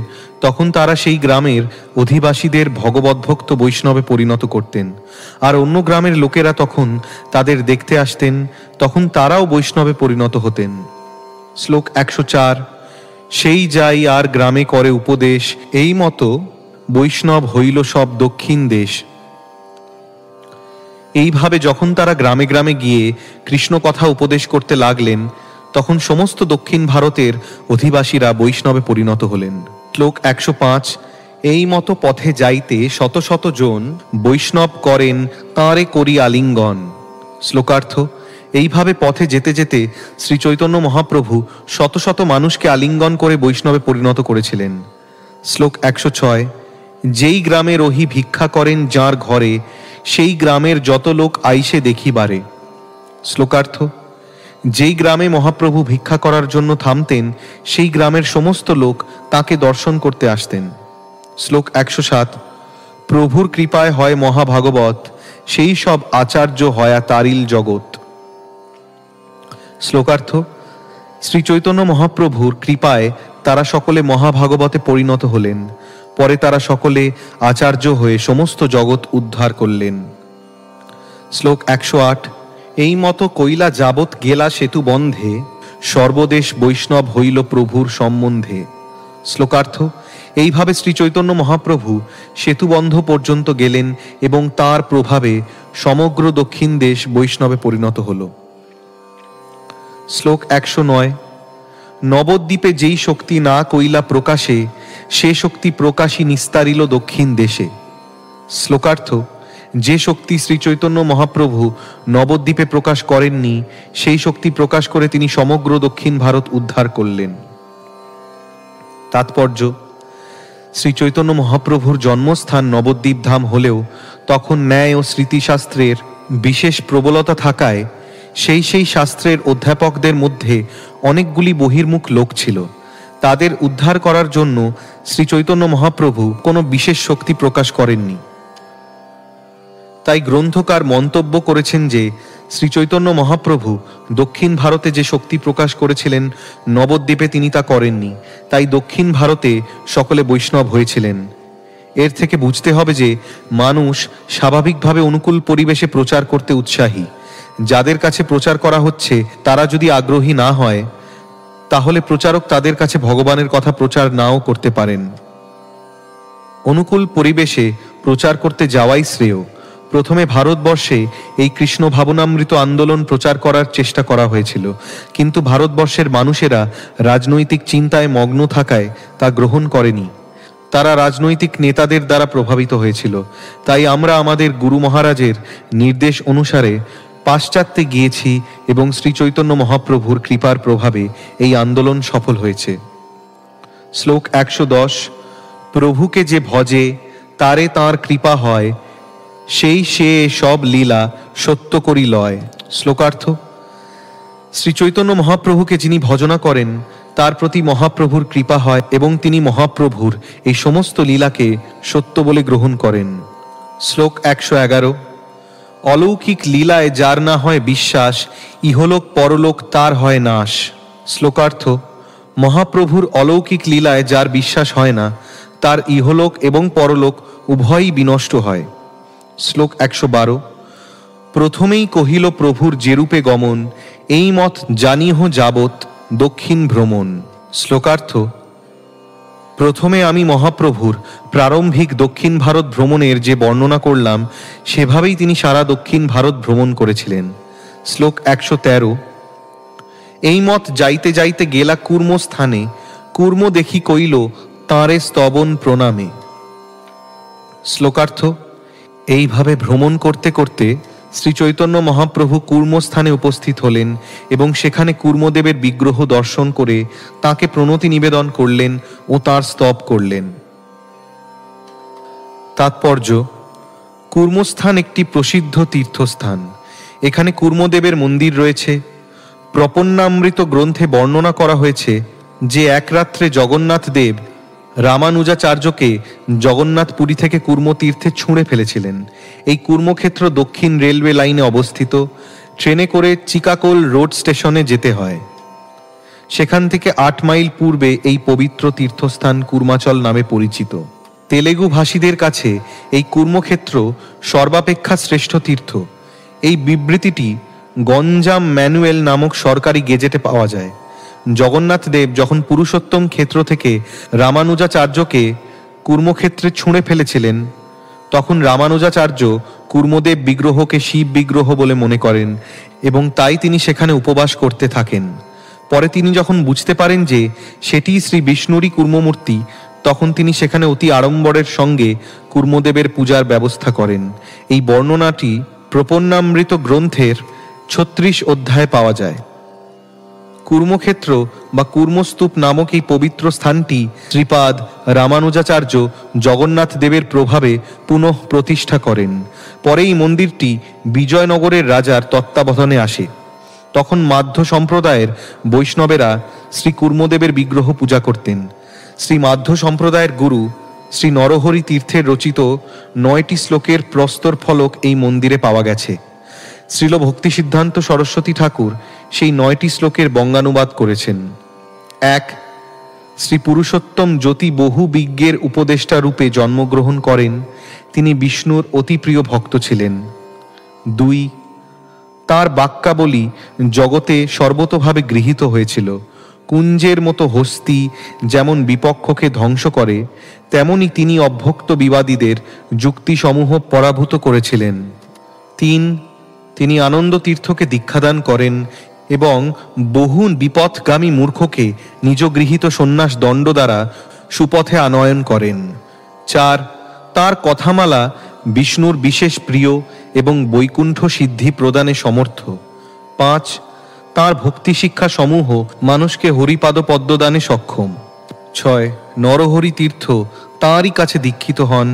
তখন তারা সেই গ্রামের অধিবাসীদের ভগবদ্ভক্ত বৈষ্ণবে পরিণত করতেন, আর অন্য গ্রামের লোকেরা তখন তাদের দেখতে আসতেন, তখন তারাও বৈষ্ণবে পরিণত হতেন। শ্লোক 104। সেই যাই আর গ্রামে করে উপদেশ, এই মতো বৈষ্ণব হইল সব দক্ষিণ দেশ। এইভাবে যখন তারা গ্রামে গ্রামে গিয়ে কৃষ্ণ কথা উপদেশ করতে লাগলেন তখন সমস্ত দক্ষিণ ভারতের অধিবাসীরা বৈষ্ণবে পরিণত হলেন। শ্লোক 105। এই মতো পথে যাইতে শত শত জন বৈষ্ণব করেন তাঁরে করি আলিঙ্গন। শ্লোকার্থ: এইভাবে পথে যেতে যেতে শ্রী চৈতন্য মহাপ্রভু শত শত মানুষকে আলিঙ্গন করে বৈষ্ণবে পরিণত করেছিলেন। শ্লোক 106। যেই গ্রামে রহি ভিক্ষা করেন যার ঘরে, সেই গ্রামের যত লোক আইসে দেখিবারে। শ্লোকার্থ: যেই গ্রামে মহাপ্রভু ভিক্ষা করার জন্য থামতেন সেই গ্রামের সমস্ত লোক তাকে দর্শন করতে আসতেন। শ্লোক 107। প্রভুর কৃপায় হয় মহাভাগবত, সেই সব আচার্য হয়া তারিল জগৎ। শ্লোকার্থ: শ্রী চৈতন্য মহাপ্রভুর কৃপায় তারা সকলে মহাভাগবতে পরিণত হলেন, পরে তারা সকলে আচার্য হয়ে সমস্ত জগৎ উদ্ধার করলেন। শ্লোক 108। এই মতো কইলা যাবৎ গেলা সেতু বন্ধে, সর্বদেশ বৈষ্ণব হইল প্রভুর সম্বন্ধে। শ্লোকার্থ: এইভাবে শ্রী চৈতন্য মহাপ্রভু সেতুবন্ধ পর্যন্ত গেলেন এবং তার প্রভাবে সমগ্র দক্ষিণ দেশ বৈষ্ণবে পরিণত হল। শ্লোক 109। নবদ্বীপে যেই শক্তি না কইলা প্রকাশে, সে শক্তি প্রকাশী নিস্তারিল দক্ষিণ দেশে। শ্লোকার্থ: যে শক্তি শ্রী চৈতন্য মহাপ্রভু নবদ্বীপে প্রকাশ করেননি সেই শক্তি প্রকাশ করে তিনি সমগ্র দক্ষিণ ভারত উদ্ধার করলেন। তাৎপর্য: শ্রী চৈতন্য মহাপ্রভুর জন্মস্থান নবদ্বীপ ধাম হলেও তখন ন্যায় ও স্মৃতিশাস্ত্রের বিশেষ প্রবলতা থাকায় সেই শাস্ত্রের অধ্যাপকদের মধ্যে অনেকগুলি বহির্মুখ লোক ছিল। তাদের উদ্ধার করার জন্য শ্রী চৈতন্য মহাপ্রভু কোনো বিশেষ শক্তি প্রকাশ করেননি। তাই গ্রন্থকার মন্তব্য করেছেন যে শ্রী চৈতন্য মহাপ্রভু দক্ষিণ ভারতে যে শক্তি প্রকাশ করেছিলেন নবদ্বীপে তিনি তা করেননি, তাই দক্ষিণ ভারতে সকলে বৈষ্ণব হয়েছিলেন। এর থেকে বুঝতে হবে যে মানুষ স্বাভাবিকভাবে অনুকূল পরিবেশে প্রচার করতে উৎসাহী। যাদের কাছে প্রচার করা হচ্ছে তারা যদি আগ্রহী না হয় তাহলে প্রচারক তাদের কাছে ভগবানের কথা প্রচার নাও করতে পারেন। অনুকূল পরিবেশে প্রচার করতে যাওয়াই শ্রেয়। প্রথমে ভারতবর্ষে এই কৃষ্ণ ভাবনামৃত আন্দোলন প্রচার করার চেষ্টা করা হয়েছিল, কিন্তু ভারতবর্ষের মানুষেরা রাজনৈতিক চিন্তায় মগ্ন থাকায় তা গ্রহণ করেনি। তারা রাজনৈতিক নেতাদের দ্বারা প্রভাবিত হয়েছিল। তাই আমরা আমাদের গুরু মহারাজের নির্দেশ অনুসারে পাশ্চাত্যে গিয়েছি এবং শ্রী চৈতন্য মহাপ্রভুর কৃপার প্রভাবে এই আন্দোলন সফল হয়েছে। শ্লোক 110। প্রভুকে যে ভজে তারে তাঁর কৃপা হয়, সেই সে সব লীলা সত্য করি লয়। শ্লোকার্থ: শ্রী চৈতন্য মহাপ্রভুকে যিনি ভজনা করেন তার প্রতি মহাপ্রভুর কৃপা হয় এবং তিনি মহাপ্রভুর এই সমস্ত লীলাকে সত্য বলে গ্রহণ করেন। শ্লোক 111। অলৌকিক লীলায় যার না হয় বিশ্বাস, ইহলোক পরলোক তার হয় নাশ। শ্লোকার্থ: মহাপ্রভুর অলৌকিক লীলায় যার বিশ্বাস হয় না তার ইহলোক এবং পরলোক উভয়ই বিনষ্ট হয়। শ্লোক 112। প্রথমেই কহিল প্রভুর যেরূপে গমন, এই মত জানিহ যাবৎ দক্ষিণ ভ্রমণ। শ্লোকার্থ: প্রথমে আমি মহাপ্রভুর প্রারম্ভিক দক্ষিণ ভারত ভ্রমণের যে বর্ণনা করলাম সেভাবেই তিনি সারা দক্ষিণ ভারত ভ্রমণ করেছিলেন। শ্লোক 113। এই মত যাইতে যাইতে গেলা কূর্ম স্থানে, কূর্ম দেখি কইল তাঁরে স্তবন প্রণামে। শ্লোকার্থ। এইভাবে ভ্রমণ করতে করতে শ্রী চৈতন্য মহাপ্রভু কূর্মস্থানে উপস্থিত হলেন এবং সেখানে কূর্মদেবের বিগ্রহ দর্শন করে তাঁকে প্রণতি নিবেদন করলেন ও তাঁর স্তব করলেন। তাৎপর্য: কূর্মস্থান একটি প্রসিদ্ধ তীর্থস্থান। এখানে কূর্মদেবের মন্দির রয়েছে। প্রপন্নামৃত গ্রন্থে বর্ণনা করা হয়েছে যে এক রাত্রে জগন্নাথ দেব রামানুজাচার্যকে জগন্নাথপুরী থেকে কূর্মতীর্থে ছুঁড়ে ফেলেছিলেন। এই কূর্মক্ষেত্র দক্ষিণ রেলওয়ে লাইনে অবস্থিত। ট্রেনে করে চিকাকোল রোড স্টেশনে যেতে হয়। সেখান থেকে 8 মাইল পূর্বে এই পবিত্র তীর্থস্থান কূর্মাচল নামে পরিচিত। তেলেগু ভাষীদের কাছে এই কূর্মক্ষেত্র সর্বাপেক্ষা শ্রেষ্ঠ তীর্থ। এই বিবৃতিটি গঞ্জাম ম্যানুয়েল নামক সরকারি গেজেটে পাওয়া যায়। জগন্নাথ দেব যখন পুরুষোত্তম ক্ষেত্র থেকে রামানুজাচার্যকে কূর্মক্ষেত্রে ছুঁড়ে ফেলেছিলেন, তখন রামানুজাচার্য কূর্মদেব বিগ্রহকে শিব বিগ্রহ বলে মনে করেন এবং তাই তিনি সেখানে উপবাস করতে থাকেন। পরে তিনি যখন বুঝতে পারেন যে সেটি শ্রী বিষ্ণুরই কূর্মমূর্তি, তখন তিনি সেখানে অতি আড়ম্বরের সঙ্গে কূর্মদেবের পূজার ব্যবস্থা করেন। এই বর্ণনাটি প্রপন্নামৃত গ্রন্থের 36 অধ্যায়ে পাওয়া যায়। কূর্মক্ষেত্র বা কূর্মস্তূপ নামক এই পবিত্র স্থানটি শ্রীপাদ রামানুজাচার্য জগন্নাথ দেবের প্রভাবে পুনঃ প্রতিষ্ঠা করেন। পরে এই মন্দিরটি বিজয়নগরের রাজার তত্ত্বাবধানে আসে। তখন মাধ্য সম্প্রদায়ের বৈষ্ণবেরা শ্রী কূর্মদেবের বিগ্রহ পূজা করতেন। শ্রী মাধ্য সম্প্রদায়ের গুরু শ্রী নরহরি তীর্থের রচিত 9টি শ্লোকের প্রস্তর ফলক এই মন্দিরে পাওয়া গেছে। শ্রীল ভক্তি সিদ্ধান্ত সরস্বতী ঠাকুর সেই 9টি শ্লোকের বঙ্গানুবাদ করেছেন। 1. শ্রী পুরুষোত্তম জ্যোতি বহু বিজ্ঞের উপদেষ্টা রূপে জন্মগ্রহণ করেন। তিনি বিষ্ণুর অতি প্রিয় ভক্ত ছিলেন। 2. তাঁর বাক্যাবলী জগতে সর্বতোভাবে গৃহীত হয়েছিল। কুঞ্জের মতো হস্তি যেমন বিপক্ষকে ধ্বংস করে, তেমনি তিনি অভ্যক্ত বিবাদীদের যুক্তিসমূহ পরাভূত করেছিলেন। 3. তিনি আনন্দ তীর্থকে দীক্ষাদান করেন এবং বহু বিপথগামী মূর্খকে নিজ গৃহীত সন্ন্যাস দণ্ড দ্বারা সুপথে আনয়ন করেন। 4. তার কথামালা বিষ্ণুর বিশেষ প্রিয় এবং বৈকুণ্ঠ সিদ্ধি প্রদানে সমর্থ। 5. তার ভক্তি শিক্ষা সমূহ মানুষকে হরিপাদ পদ্মদানে সক্ষম। 6. নরহরি তীর্থ তাঁরই কাছে দীক্ষিত হন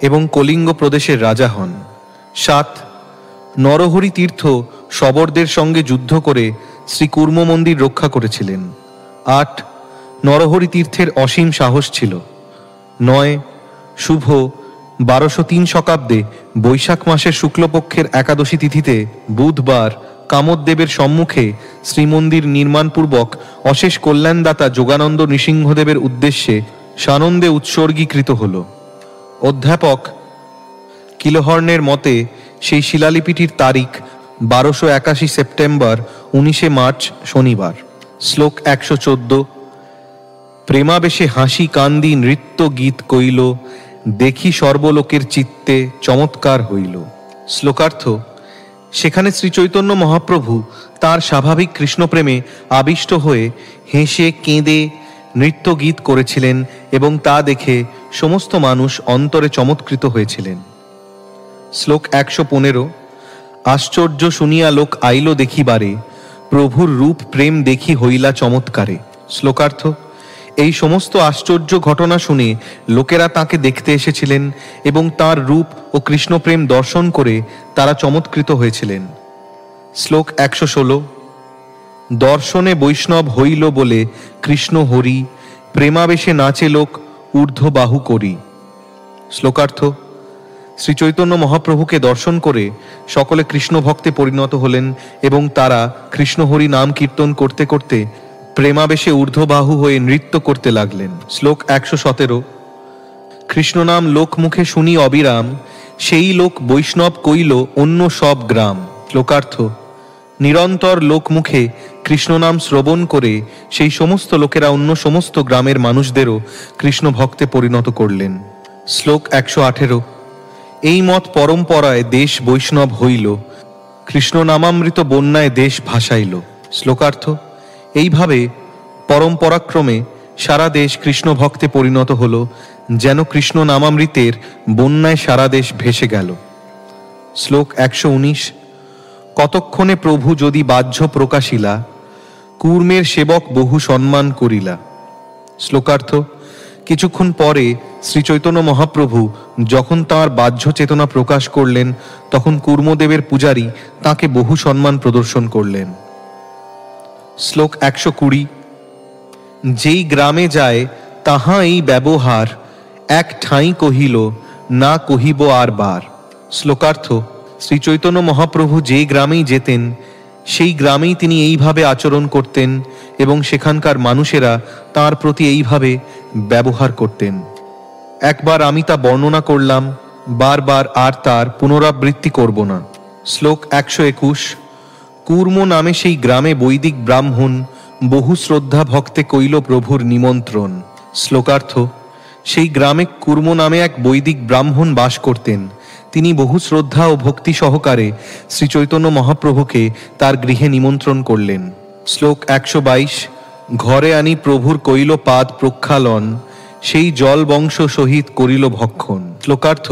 এবং কলিঙ্গ প্রদেশের রাজা হন। 7. নরহরি তীর্থ শবরদের সঙ্গে যুদ্ধ করে শ্রী কূর্ম মন্দির রক্ষা করেছিলেন। 8. নরহরি তীর্থের অসীম সাহস ছিল। 9. শুভ 1203 শতাব্দে বৈশাখ মাসের শুক্লপক্ষের একাদশী তিথিতে বুধবার কামোদ্দেবের সম্মুখে শ্রীমন্দির নির্মাণপূর্বক অশেষ কল্যাণদাতা যোগানন্দ নৃসিংহদেবের উদ্দেশ্যে সানন্দে উৎসর্গীকৃত হল। অধ্যাপক কিলহর্নের মতে সেই শিলালিপিটির তারিখ 1281 সেপ্টেম্বর 19 মার্চ শনিবার। শ্লোক 114। প্রেমাবেশে হাসি কান্দি নৃত্য গীত কইল, দেখি সর্বলোকের চিত্তে চমৎকার হইল। শ্লোকার্থ। সেখানে শ্রী চৈতন্য মহাপ্রভু তার স্বাভাবিক কৃষ্ণপ্রেমে আবিষ্ট হয়ে হেসে কেঁদে নৃত্য গীত করেছিলেন এবং তা দেখে সমস্ত মানুষ অন্তরে চমৎকৃত হয়েছিলেন। শ্লোক 115। আশ্চর্য শুনিয়া লোক আইল দেখিবারে, প্রভুর রূপ প্রেম দেখি হইলা চমৎকারে। শ্লোকার্থ। এই সমস্ত আশ্চর্য ঘটনা শুনে লোকেরা তাকে দেখতে এসেছিলেন এবং তার রূপ ও কৃষ্ণপ্রেম দর্শন করে তারা চমৎকৃত হয়েছিলেন। শ্লোক 116। দর্শনে বৈষ্ণব হইল বলে কৃষ্ণ হরি, প্রেমাবেশে নাচে লোক ঊর্ধ্ববাহু করি। শ্লোকার্থ। শ্রী চৈতন্য মহাপ্রভুকে দর্শন করে সকলে কৃষ্ণ ভক্তে পরিণত হলেন এবং তারা কৃষ্ণহরি নাম কীর্তন করতে করতে প্রেমাবেশে ঊর্ধ্ববাহু হয়ে নৃত্য করতে লাগলেন। শ্লোক 117। কৃষ্ণ নাম লোক মুখে শুনি অবিরাম, সেই লোক বৈষ্ণব কইল অন্য সব গ্রাম। শ্লোকার্থ। নিরন্তর লোক মুখে কৃষ্ণ নাম শ্রবণ করে সেই সমস্ত লোকেরা অন্য সমস্ত গ্রামের মানুষদেরও কৃষ্ণ ভক্তে পরিণত করলেন। শ্লোক 118। এই মত পরম্পরায় দেশ বৈষ্ণব হইল, কৃষ্ণ নামামৃত বন্যায় দেশ ভাসাইল। শ্লোকার্থ। এইভাবে পরম্পরাক্রমে সারা দেশ কৃষ্ণ ভক্তে পরিণত হল, যেন কৃষ্ণ নামামৃতের বন্যায় সারা দেশ ভেসে গেল। শ্লোক 119। কতক্ষণে প্রভু যদি বাহ্য প্রকাশিলা, কূর্মের সেবক বহু সম্মান করিলা। শ্লোকার্থ। কিছুক্ষণ পরে শ্রী চৈতন্য মহাপ্রভু যখন তাঁর বাহ্য চেতনা প্রকাশ করলেন, তখন কূর্মদেবের পূজারী তাঁকে বহু সম্মান প্রদর্শন করলেন। শ্লোক 120। যেই গ্রামে যায় তাহা এই ব্যবহার, এক ঠাঁই কহিল না কহিব আর বার। শ্লোকার্থ। শ্রী চৈতন্য মহাপ্রভু যেই গ্রামেই যেতেন সেই গ্রামেই তিনি এইভাবে আচরণ করতেন এবং সেখানকার মানুষেরা তাঁর প্রতি এইভাবে ব্যবহার করতেন। একবার আমি তা বর্ণনা করলাম, বারবার আর তার পুনরাবৃত্তি করব না। শ্লোক 121। কূর্ম নামে সেই গ্রামে বৈদিক ব্রাহ্মণ বহু শ্রদ্ধা ভক্তে কইল প্রভুর নিমন্ত্রণ। শ্লোকার্থ। সেই গ্রামে কূর্ম নামে এক বৈদিক ব্রাহ্মণ বাস করতেন। তিনি বহু শ্রদ্ধা ও ভক্তি সহকারে শ্রী চৈতন্য মহাপ্রভুকে তার গৃহে নিমন্ত্রণ করলেন। শ্লোক 122। ঘরে আনি প্রভুর কইল পাদ প্রক্ষালন, সেই জল বংশ সহিত করিল ভক্ষণ। শ্লোকার্থ।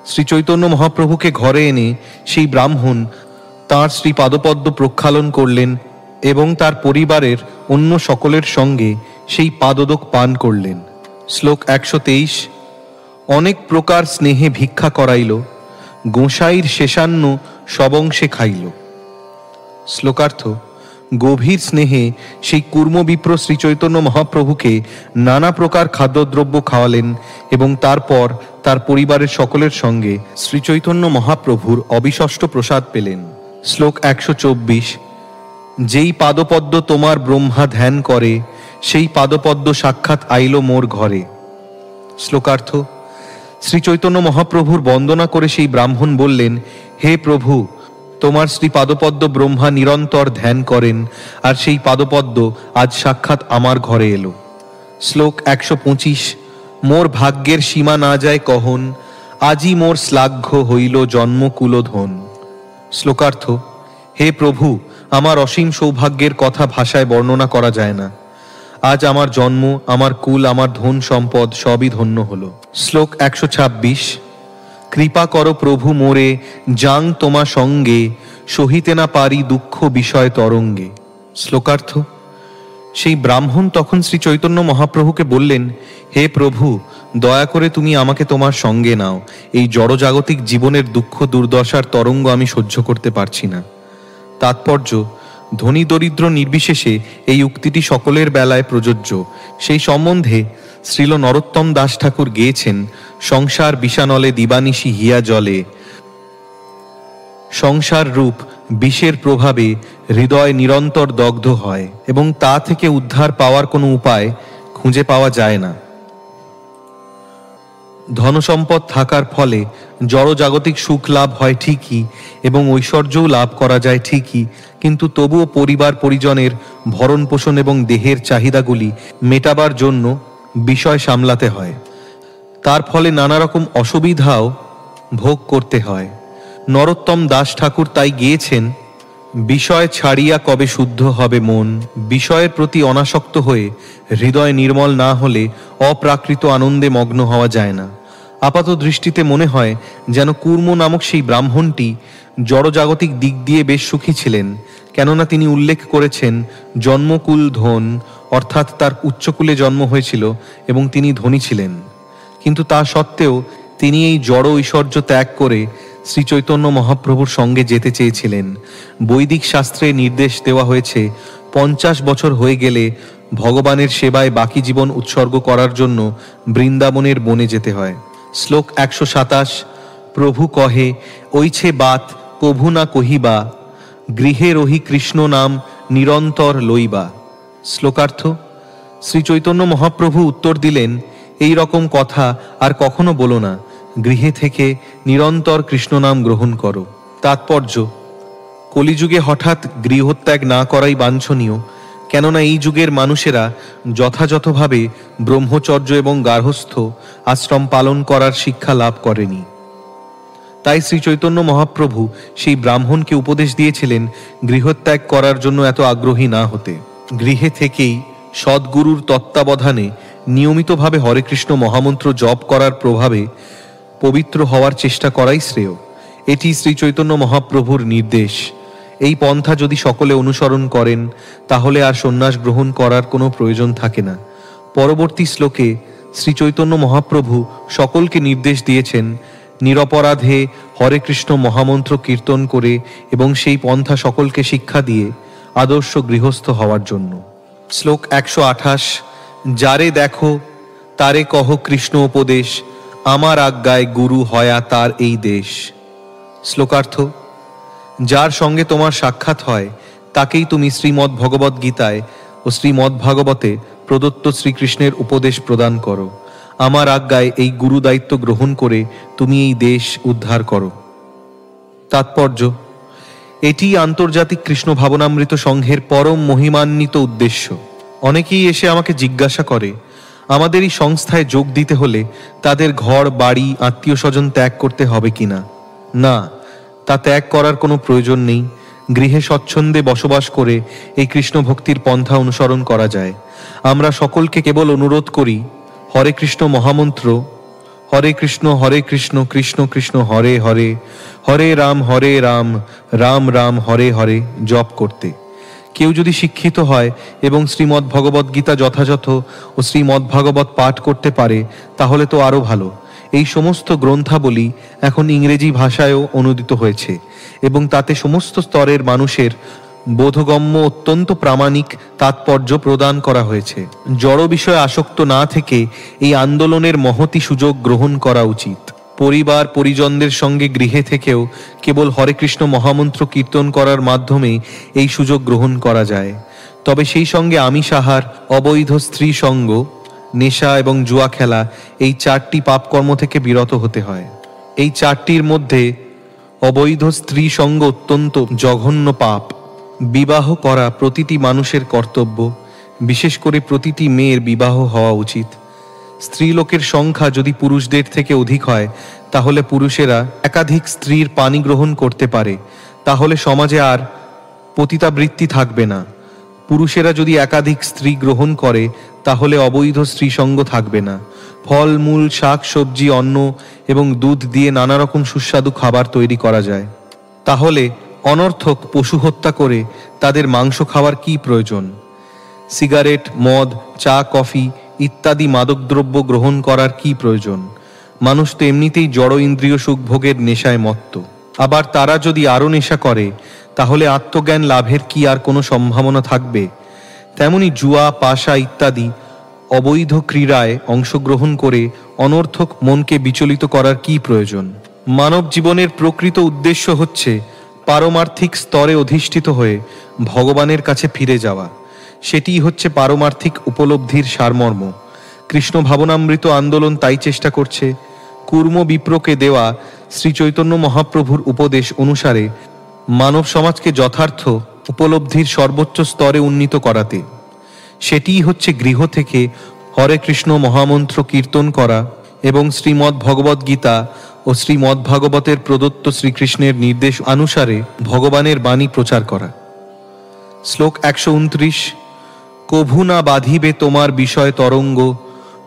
শ্রী চৈতন্য মহাপ্রভুকে ঘরে এনে সেই ব্রাহ্মণ তাঁর শ্রী পাদপদ্ম প্রক্ষালন করলেন এবং তার পরিবারের অন্য সকলের সঙ্গে সেই পাদোদক পান করলেন। শ্লোক 123। অনেক প্রকার স্নেহে ভিক্ষা করাইল, গোসাইর শেষান্ন সবংশে খাইল। শ্লোকার্থ। গভীর স্নেহে সেই কূর্মবিপ্র শ্রী চৈতন্য মহাপ্রভুকে নানা প্রকার খাদ্যদ্রব্য খাওয়ালেন এবং তারপর তার পরিবারের সকলের সঙ্গে শ্রী চৈতন্য মহাপ্রভুর অবিশষ্ট প্রসাদ পেলেন। শ্লোক 124। যেই পাদপদ্ম তোমার ব্রহ্মা ধ্যান করে, সেই পাদপদ্ম সাক্ষাৎ আইল মোর ঘরে। শ্লোকার্থ। শ্রী চৈতন্য মহাপ্রভুর বন্দনা করে সেই ব্রাহ্মণ বললেন, হে প্রভু, তোমার শ্রী পাদপদ্ম ব্রহ্মা নিরন্তর ধ্যান করেন, আর সেই পাদপদ্ম আজ সাক্ষাৎ আমার ঘরে এলো। শ্লোক 125। মোর ভাগ্যের সীমা না যায় কহন, আজি মোর শ্লাঘ্য হইল জন্মকুলধন। শ্লোকার্থ। হে প্রভু, আমার অসীম সৌভাগ্যের কথা ভাষায় বর্ণনা করা যায় না। আজ আমার জন্ম, আমার কুল, আমার ধন সম্পদ সবই ধন্য হলো। শ্লোক 126। কৃপা করো প্রভু মোরে, যাং তোমা সঙ্গে, সহিতে না পারি দুঃখ বিষয় তরঙ্গে। শ্লোকার্থ। সেই ব্রাহ্মণ তখন শ্রী চৈতন্য মহাপ্রভুকে বললেন, হে প্রভু, দয়া করে তুমি আমাকে তোমার সঙ্গে নাও। এই জড়জাগতিক জীবনের দুঃখ দুর্দশার তরঙ্গ আমি সহ্য করতে পারছি না। তাৎপর্য: ধনী দরিদ্র নির্বিশেষে এই উক্তিটি সকলের বেলায় প্রযোজ্য। সেই সম্বন্ধে শ্রীল নরোত্তম দাস ঠাকুর গেয়েছেন, সংসার বিষানলে দিবানিশি হিয়া জলে, সংসার রূপ বিষের প্রভাবে হৃদয় নিরন্তর দগ্ধ হয় এবং তা থেকে উদ্ধার পাওয়ার কোনো উপায় খুঁজে পাওয়া যায় না। ধনসম্পদ থাকার ফলে জড়জাগতিক সুখ লাভ হয় ঠিকই এবং ঐশ্বর্যও লাভ করা যায় ঠিকই, কিন্তু তবুও পরিবার পরিজনের ভরণ পোষণ এবং দেহের চাহিদাগুলি মেটাবার জন্য বিষয় সামলাতে হয়। তার ফলে নানা রকম অসুবিধাও ভোগ করতে হয়। নরোত্তম দাস ঠাকুর তাই গেয়েছেন, বিষয় ছাড়িয়া কবে শুদ্ধ হবে মন, বিষয়ের প্রতি অনাসক্ত হয়ে হৃদয় নির্মল না হলে অপ্রাকৃত আনন্দে মগ্ন হওয়া যায় না। আপাত দৃষ্টিতে মনে হয় যেন কূর্ম নামক সেই ব্রাহ্মণটি জড়জাগতিক দিক দিয়ে বেশ সুখী ছিলেন, কেননা তিনি উল্লেখ করেছেন জন্মকুল ধন, অর্থাৎ তার উচ্চকুলে জন্ম হয়েছিল এবং তিনি ধনী ছিলেন। কিন্তু তা সত্ত্বেও তিনি এই জড় ঐশ্বর্য ত্যাগ করে শ্রী চৈতন্য মহাপ্রভুর সঙ্গে যেতে চেয়েছিলেন। বৈদিক শাস্ত্রে নির্দেশ দেওয়া হয়েছে 50 বছর হয়ে গেলে ভগবানের সেবায় বাকি জীবন উৎসর্গ করার জন্য বৃন্দাবনের বনে যেতে হয়। শ্লোক 127। প্রভু কহে ওইছে বাত কভু না কহিবা, গৃহে রহি কৃষ্ণ নাম নিরন্তর লইবা। শ্লোকার্থ। শ্রী চৈতন্য মহাপ্রভু উত্তর দিলেন, এই রকম কথা আর কখনো বলো না, গৃহে থেকে নিরন্তর কৃষ্ণ নাম গ্রহণ করো। তাৎপর্য: কলিযুগে হঠাৎ গৃহত্যাগ না করাই বাঞ্ছনীয়, কেননা এই যুগের মানুষেরা যথাযথভাবে ব্রহ্মচর্য এবং গার্হস্থ আশ্রম পালন করার শিক্ষা লাভ করেনি। তাই শ্রী চৈতন্য মহাপ্রভু সেই ব্রাহ্মণকে উপদেশ দিয়েছিলেন গৃহত্যাগ করার জন্য এত আগ্রহী না হতে। গৃহে থেকেই সদ্গুরুর তত্ত্বাবধানে নিয়মিতভাবে হরে কৃষ্ণ মহামন্ত্র জপ করার প্রভাবে পবিত্র হওয়ার চেষ্টা করাই শ্রেয়। এটি শ্রী চৈতন্য মহাপ্রভুর নির্দেশ। এই পন্থা যদি সকলে অনুসরণ করেন তাহলে আর সন্ন্যাস গ্রহণ করার কোনো প্রয়োজন থাকে না। পরবর্তী শ্লোকে শ্রী চৈতন্য মহাপ্রভু সকলকে নির্দেশ দিয়েছেন নিরপরাধে হরে কৃষ্ণ মহামন্ত্র কীর্তন করে এবং সেই পন্থা সকলকে শিক্ষা দিয়ে আদর্শ গৃহস্থ হওয়ার জন্য। শ্লোক 128। যারে দেখো তারে কহ কৃষ্ণ উপদেশ, আমার আজ্ঞায় গুরু হয়া তার এই দেশ। শ্লোকার্থ: যার সঙ্গে তোমার সাক্ষাৎ হয় তাকেই তুমি শ্রীমদ্ ভগবদ্ গীতায় ও শ্রীমদ্ ভাগবতে প্রদত্ত শ্রীকৃষ্ণের উপদেশ প্রদান করো। আমার আজ্ঞায় এই গুরু দায়িত্ব গ্রহণ করে তুমি এই দেশ উদ্ধার করো। তাৎপর্য: এটি আন্তর্জাতিক কৃষ্ণ ভাবনামৃত সংঘের পরম মহিমান্বিত উদ্দেশ্য। অনেকেই এসে আমাকে জিজ্ঞাসা করে, আমাদের এই সংস্থায় যোগ দিতে হলে তাদের ঘর বাড়ি আত্মীয় স্বজন ত্যাগ করতে হবে কিনা। না, তা ত্যাগ করার কোনো প্রয়োজন নেই। গৃহে স্বচ্ছন্দে বসবাস করে এই কৃষ্ণ ভক্তির পন্থা অনুসরণ করা যায়। আমরা সকলকে কেবল অনুরোধ করি হরে কৃষ্ণ মহামন্ত্র হরে কৃষ্ণ কৃষ্ণ কৃষ্ণ হরে হরে, হরে রাম রাম রাম হরে হরে জপ করতে। কেউ যদি শিক্ষিত হয় এবং শ্রীমদ্ ভগবদ্ গীতা যথাযথ ও শ্রীমদ্ ভাগবত পাঠ করতে পারে তাহলে তো আরও ভালো। এই সমস্ত গ্রন্থাবলী এখন ইংরেজি ভাষায়ও অনুদিত হয়েছে এবং তাতে সমস্ত স্তরের মানুষের বোধগম্য অত্যন্ত প্রামাণিক তাৎপর্য প্রদান করা হয়েছে। জড় বিষয়ে আসক্ত না থেকে এই আন্দোলনের মহতি সুযোগ গ্রহণ করা উচিত। পরিবার পরিজনদের সঙ্গে গৃহে থেকেও কেবল হরে কৃষ্ণ মহামন্ত্র কীর্তন করার মাধ্যমে এই সুযোগ গ্রহণ করা যায়। তবে সেই সঙ্গে আমিষ আহার, অবৈধ স্ত্রী সঙ্গ, নেশা এবং জুয়া খেলা এই 4টি পাপকর্ম থেকে বিরত হতে হয়। এই 4টির মধ্যে অবৈধ স্ত্রী সঙ্গ অত্যন্ত জঘন্য পাপ। বিবাহ করা প্রতিটি মানুষের কর্তব্য, বিশেষ করে প্রতিটি মেয়ের বিবাহ হওয়া উচিত। স্ত্রীলোকের সংখ্যা যদি পুরুষদের থেকে অধিক হয় তাহলে পুরুষেরা একাধিক স্ত্রীর পানি গ্রহণ করতে পারে, তাহলে সমাজে আর পতিতাবৃত্তি থাকবে না। পুরুষেরা যদি একাধিক স্ত্রী গ্রহণ করে তাহলে অবৈধ স্ত্রীসঙ্গ থাকবে না। ফল মূল শাক সবজি অন্ন এবং দুধ দিয়ে নানা রকম সুস্বাদু খাবার তৈরি করা যায়। তাহলে অনর্থক পশু হত্যা করে তাদের মাংস খাওয়ার কি প্রয়োজন? সিগারেট, মদ, চা, কফি ইত্যাদি মাদকদ্রব্য গ্রহণ করার কি প্রয়োজন? মানুষ তো এমনিতেই জড় ইন্দ্রিয় সুখভোগের নেশায় মত্ত। আবার তারা যদি আরও নেশা করে তাহলে আত্মজ্ঞান লাভের কি আর কোনো সম্ভাবনা থাকবে? তেমনি জুয়া, পাশা ইত্যাদি অবৈধ ক্রীড়ায় অংশগ্রহণ করে অনর্থক মনকে বিচলিত করার কি প্রয়োজন? মানব জীবনের প্রকৃত উদ্দেশ্য হচ্ছে পারমার্থিক স্তরে অধিষ্ঠিত হয়ে ভগবানের কাছে ফিরে যাওয়া। সেটিই হচ্ছে পারমার্থিক উপলব্ধির সারমর্ম। কৃষ্ণ ভাবনামৃত আন্দোলন তাই চেষ্টা করছে কুর্ম বিপ্রকে দেওয়া শ্রী চৈতন্য মহাপ্রভুর উপদেশ অনুসারে মানব সমাজকে যথার্থ উপলব্ধির সর্বোচ্চ স্তরে উন্নীত করাতে। সেটিই হচ্ছে গৃহ থেকে হরে কৃষ্ণ মহামন্ত্র কীর্তন করা এবং শ্রীমদ্ ভগবদ্ গীতা ও শ্রীমদ্ ভাগবতের প্রদত্ত শ্রীকৃষ্ণের নির্দেশ অনুসারে ভগবানের বাণী প্রচার করা। শ্লোক 129। কভু না বাঁধিবে তোমার বিষয় তরঙ্গ,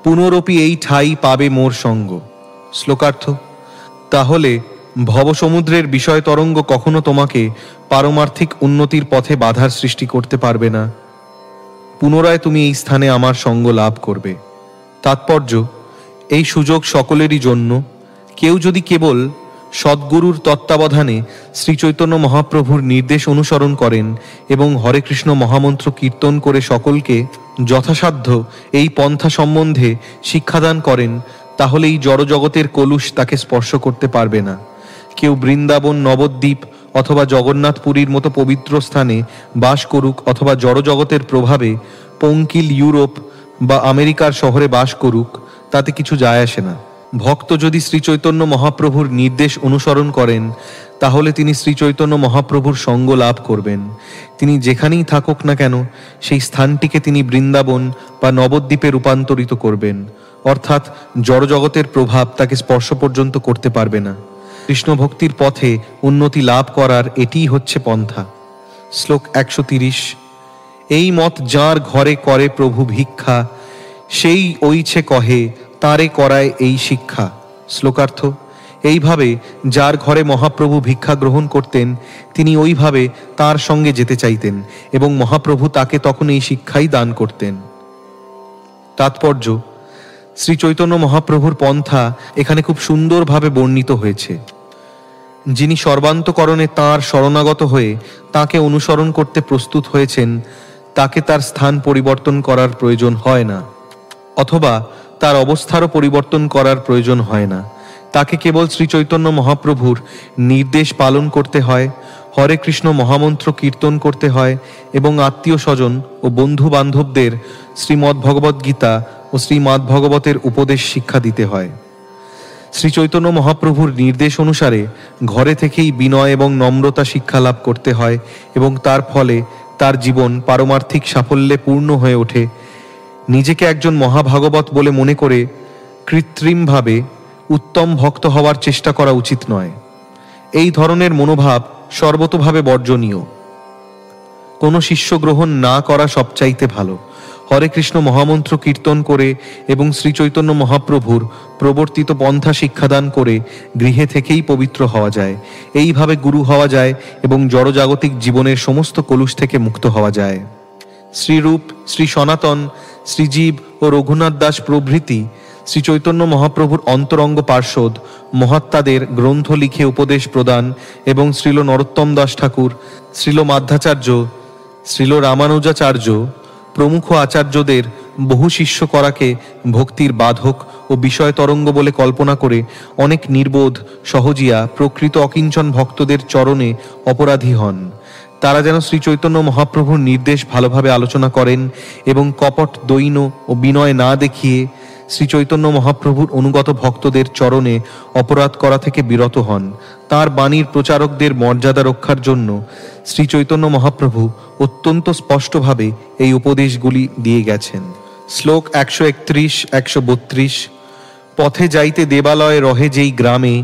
পুনরপি এই ঠাই পাবে মোর সঙ্গ। শ্লোকার্থ: তাহলে ভবসমুদ্রের বিষয় তরঙ্গ কখনো তোমাকে পারমার্থিক উন্নতির পথে বাধার সৃষ্টি করতে পারবে না। পুনরায় তুমি এই স্থানে আমার সঙ্গ লাভ করবে। তাৎপর্য: এই সুযোগ সকলেরই জন্য। কেউ যদি কেবল সদ্গুরুর তত্ত্বাবধানে শ্রী চৈতন্য মহাপ্রভুর নির্দেশ অনুসরণ করেন এবং হরে কৃষ্ণ মহামন্ত্র কীর্তন করে সকলকে যথাসাধ্য এই পন্থা সম্বন্ধে শিক্ষাদান করেন তাহলে এই জড়জগতের কলুষ তাকে স্পর্শ করতে পারবে না। কেউ বৃন্দাবন, নবদ্বীপ অথবা জগন্নাথপুরীর মতো পবিত্র স্থানে বাস করুক অথবা জড়জগতের প্রভাবে পঙ্কিল ইউরোপ বা আমেরিকার শহরে বাস করুক, তাতে কিছু যায় আসে না। ভক্ত যদি শ্রী চৈতন্য মহাপ্রভুর নির্দেশ অনুসরণ করেন তাহলে তিনি শ্রী চৈতন্য মহাপ্রভুর সঙ্গ লাভ করবেন। তিনি যেখানেই থাকুক না কেন সেই স্থানটিকে তিনি বৃন্দাবন বা নবদ্বীপে রূপান্তরিত করবেন, অর্থাৎ জড়জগতের প্রভাব তাকে স্পর্শ পর্যন্ত করতে পারবে না। কৃষ্ণ ভক্তির পথে উন্নতি লাভ করার এটিই হচ্ছে পন্থা। শ্লোক 130। এই মত যার ঘরে করে প্রভু ভিক্ষা, সেই ওইছে কহে তারে করায় এই শিক্ষা। শ্লোকার্থ: এইভাবে যার ঘরে মহাপ্রভু ভিক্ষা গ্রহণ করতেন, তিনি ওইভাবে তার সঙ্গে যেতে চাইতেন এবং মহাপ্রভু তাকে তখন এই শিক্ষাই দান করতেন। তাৎপর্য: শ্রী চৈতন্য মহাপ্রভুর পন্থা এখানে খুব সুন্দরভাবে বর্ণিত হয়েছে। যিনি সর্বান্তকরণে তাঁর শরণাগত হয়ে তাঁকে অনুসরণ করতে প্রস্তুত হয়েছেন, তাকে তার স্থান পরিবর্তন করার প্রয়োজন হয় না, অথবা তার অবস্থারও পরিবর্তন করার প্রয়োজন হয় না। তাকে কেবল শ্রী চৈতন্য মহাপ্রভুর নির্দেশ পালন করতে হয়, হরে কৃষ্ণ মহামন্ত্র কীর্তন করতে হয় এবং আত্মীয় স্বজন ও বন্ধু বান্ধবদের শ্রীমদ্ ভগবদ্গীতা ও শ্রীমদ্ ভাগবতের উপদেশ শিক্ষা দিতে হয়। শ্রী চৈতন্য মহাপ্রভুর নির্দেশ অনুসারে ঘরে থেকেই বিনয় এবং নম্রতা শিক্ষা লাভ করতে হয় এবং তার ফলে তার জীবন পারমার্থিক সাফল্যে পূর্ণ হয়ে ওঠে। নিজেকে একজন মহাভাগবত বলে মনে করে কৃত্রিমভাবে উত্তম ভক্ত হওয়ার চেষ্টা করা উচিত নয়। এই ধরনের মনোভাব সর্বতোভাবে বর্জনীয়। কোনো শিষ্য গ্রহণ না করা সবচাইতে ভালো। হরে কৃষ্ণ মহামন্ত্র কীর্তন করে এবং শ্রী চৈতন্য মহাপ্রভুর প্রবর্তিত পন্থা শিক্ষাদান করে গৃহে থেকেই পবিত্র হওয়া যায়। এইভাবে গুরু হওয়া যায় এবং জড়জাগতিক জীবনের সমস্ত কলুষ থেকে মুক্ত হওয়া যায়। শ্রীরূপ, শ্রী সনাতন, শ্রীজীব ও রঘুনাথ দাস প্রভৃতি শ্রী চৈতন্য মহাপ্রভুর অন্তরঙ্গ পার্ষদ মহাত্মাদের গ্রন্থ লিখে উপদেশ প্রদান এবং শ্রীল নরোত্তম দাস ঠাকুর, শ্রীল মাধ্যাচার্য, শ্রীল রামানুজাচার্য প্রমুখ আচার্যদের বহু শিষ্য করাকে ভক্তির বাধক ও বিষয় তরঙ্গ বলে কল্পনা করে অনেক নির্বোধ সহজিয়া প্রকৃত অকিঞ্চন ভক্তদের চরণে অপরাধী হন। তারা যেন শ্রী চৈতন্য মহাপ্রভুর নির্দেশ ভালোভাবে আলোচনা করেন এবং কপট দৈন্য ও বিনয় না দেখিয়ে শ্রী চৈতন্য মহাপ্রভুর অনুগত ভক্তদের চরণে অপরাধ করা থেকে বিরত হন। তাঁর বাণীর প্রচারকদের মর্যাদা রক্ষার জন্য শ্রী চৈতন্য মহাপ্রভু অত্যন্ত স্পষ্টভাবে এই উপদেশগুলি দিয়ে গেছেন। শ্লোক 131-132: পথে যাইতে দেবালয় রহে যেই গ্রামে,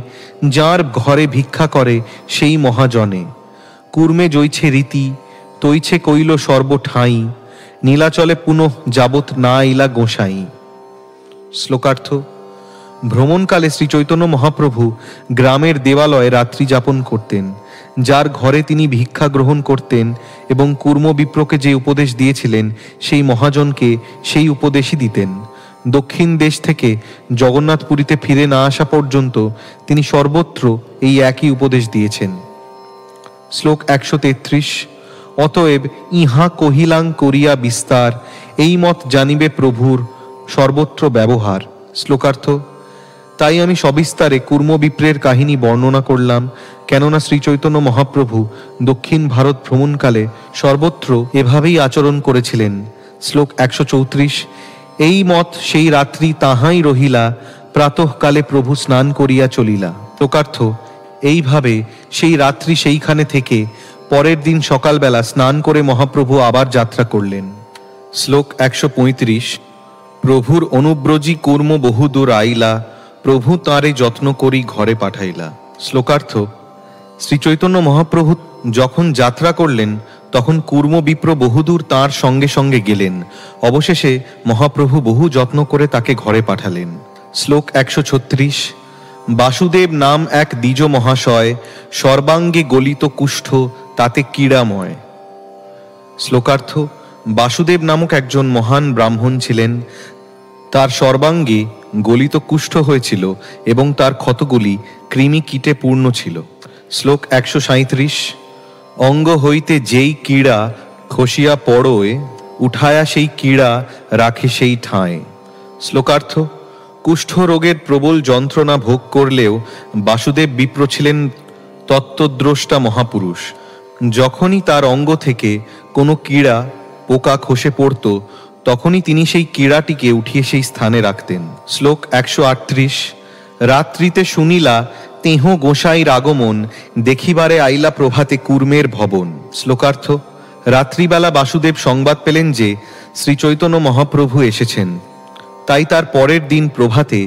যার ঘরে ভিক্ষা করে সেই মহাজনে। কুর্মে জইছে রীতি, তৈছে কইল সর্বঠাঁই, নীলাচলে পুনঃ যাবৎ না আইলা গোসাই। শ্লোকার্থ: ভ্রমণকালে শ্রী চৈতন্য মহাপ্রভু গ্রামের দেবালয়ে রাত্রি যাপন করতেন। যার ঘরে তিনি ভিক্ষা গ্রহণ করতেন এবং কুর্মবিপ্রকে যে উপদেশ দিয়েছিলেন, সেই মহাজনকে সেই উপদেশই দিতেন। দক্ষিণ দেশ থেকে জগন্নাথপুরীতে ফিরে না আসা পর্যন্ত তিনি সর্বত্র এই একই উপদেশ দিয়েছেন। শ্লোক 133: অতএব ইহা কহিলাং করিয়া বিস্তার, এই মত জানিবে প্রভুর সর্বত্র ব্যবহার। শ্লোকার্থ: তাই আমি সবিস্তারে কুর্মবিপ্রের কাহিনী বর্ণনা করলাম, কেননা শ্রী চৈতন্য মহাপ্রভু দক্ষিণ ভারত ভ্রমণকালে সর্বত্র এভাবেই আচরণ করেছিলেন। শ্লোক 134: এই মত সেই রাত্রি তাহাই রহিলা, প্রাতঃকালে প্রভু স্নান করিয়া চলিলা। শ্লোকার্থ: এইভাবে সেই রাত্রি সেইখানে থেকে পরের দিন সকালবেলা স্নান করে মহাপ্রভু আবার যাত্রা করলেন। শ্লোক 135: প্রভুর অনুব্রজী কুর্ম বহুদূর আইলা, প্রভু তাঁরে যত্ন করি ঘরে পাঠাইলা। শ্লোকার্থ: শ্রী চৈতন্য মহাপ্রভু যখন যাত্রা করলেন তখন কুর্মবিপ্র বহুদূর তাঁর সঙ্গে সঙ্গে গেলেন। অবশেষে মহাপ্রভু বহু যত্ন করে তাকে ঘরে পাঠালেন। শ্লোক 136: বাসুদেব নাম এক দ্বিজ মহাশয়, সর্বাঙ্গে গলিত কুষ্ঠ তাতে ক্রীড়াময়। শ্লোকার্থ: বাসুদেব নামক একজন মহান ব্রাহ্মণ ছিলেন। তার সর্বাঙ্গে গলিত কুষ্ঠ হয়েছিল এবং তার ক্ষতগুলি কৃমি কীটে পূর্ণ ছিল। শ্লোক 137: অঙ্গ হইতে যেই কীড়া খসিয়া পড়োয়, উঠায়া সেই কীড়া রাখে সেই ঠাঁয়। শ্লোকার্থ: কুষ্ঠ রোগের প্রবল যন্ত্রণা ভোগ করলেও বাসুদেব বিপ্র ছিলেন তত্ত্বদ্রষ্টা মহাপুরুষ। যখনই তার অঙ্গ থেকে কোনো কীড়া পোকা খসে পড়ত, তখনই তিনি সেই কীড়াটিকে উঠিয়ে সেই স্থানে রাখতেন। শ্লোক 138: রাত্রিতে শুনিলা তেহ গোসাইর আগমন, দেখিবারে আইলা প্রভাতে কুর্মের ভবন। শ্লোকার্থ: রাত্রিবেলা বাসুদেব সংবাদ পেলেন যে শ্রী চৈতন্য মহাপ্রভু এসেছেন। তাই তার পরের দিন প্রভাতে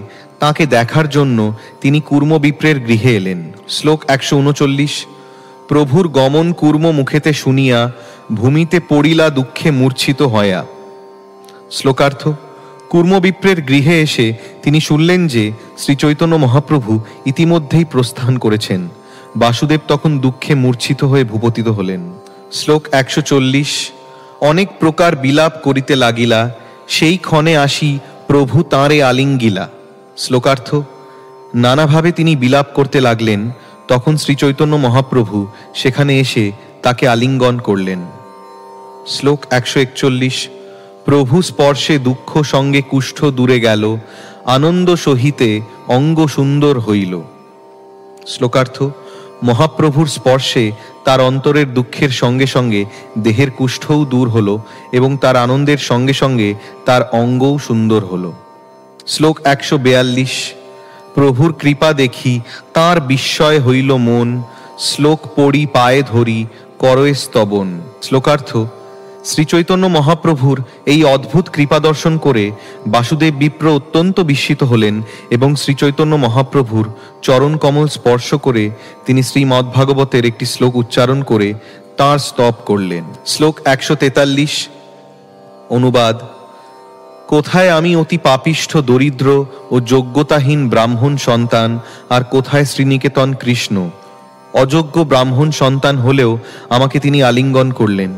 তাঁকে দেখার জন্য তিনি কুর্মবিপ্রের গৃহে এলেন। শ্লোক 139: প্রভুর গমন কূর্ম মুখেতে শুনিয়া ভূমিতে পড়িলা দুঃখে মূর্ছিত হয়া। শ্লোকার্থ। কূর্মবিপ্রের গৃহে এসে তিনি শুনলেন যে শ্রীচৈতন্য মহাপ্রভু ইতিমধ্যেই প্রস্থান করেছেন। বাসুদেব তখন দুঃখে মূর্ছিত হয়ে ভূপতিত হলেন। শ্লোক 140। অনেক প্রকার বিলাপ করিতে লাগিলা, সেই ক্ষণে আসি প্রভু তাঁরে আলিঙ্গিলা। শ্লোকার্থ। নানাভাবে তিনি বিলাপ করতে লাগলেন, তখন শ্রীচৈতন্য মহাপ্রভু সেখানে এসে তাকে আলিঙ্গন করলেন। শ্লোক 141। প্রভু স্পর্শে দুঃখ সঙ্গে কুষ্ঠ দূরে গেল, আনন্দ সহিতে অঙ্গ সুন্দর হইল। শ্লোকার্থ। মহাপ্রভুর স্পর্শে তার অন্তরের দুঃখের সঙ্গে সঙ্গে দেহের কুষ্ঠও দূর হল এবং তার আনন্দের সঙ্গে সঙ্গে তার অঙ্গও সুন্দর হল। শ্লোক 142। প্রভুর কৃপা দেখি তাঁর বিস্ময় হইল মন, শ্লোক পড়ি পায়ে ধরি করয়ে স্তবন। শ্লোকার্থ। শ্রীচৈতন্য মহাপ্রভুর এই অদ্ভুত কৃপা দর্শন করে বাসুদেব বিপ্র অত্যন্ত বিস্মিত হলেন এবং শ্রীচৈতন্য মহাপ্রভুর চরণ কমল স্পর্শ করে তিনি শ্রীমদ্ভাগবতের একটি শ্লোক উচ্চারণ করে তাঁর স্তব করলেন। শ্লোক 143। অনুবাদ। কোথায় আমি অতি পাপিষ্ঠ দরিদ্র ও যোগ্যতাহীন ব্রাহ্মণ সন্তান, আর কোথায় শ্রীনিকেতন কৃষ্ণ। অযোগ্য ব্রাহ্মণ সন্তান হলেও আমাকে তিনি আলিঙ্গন করলেন।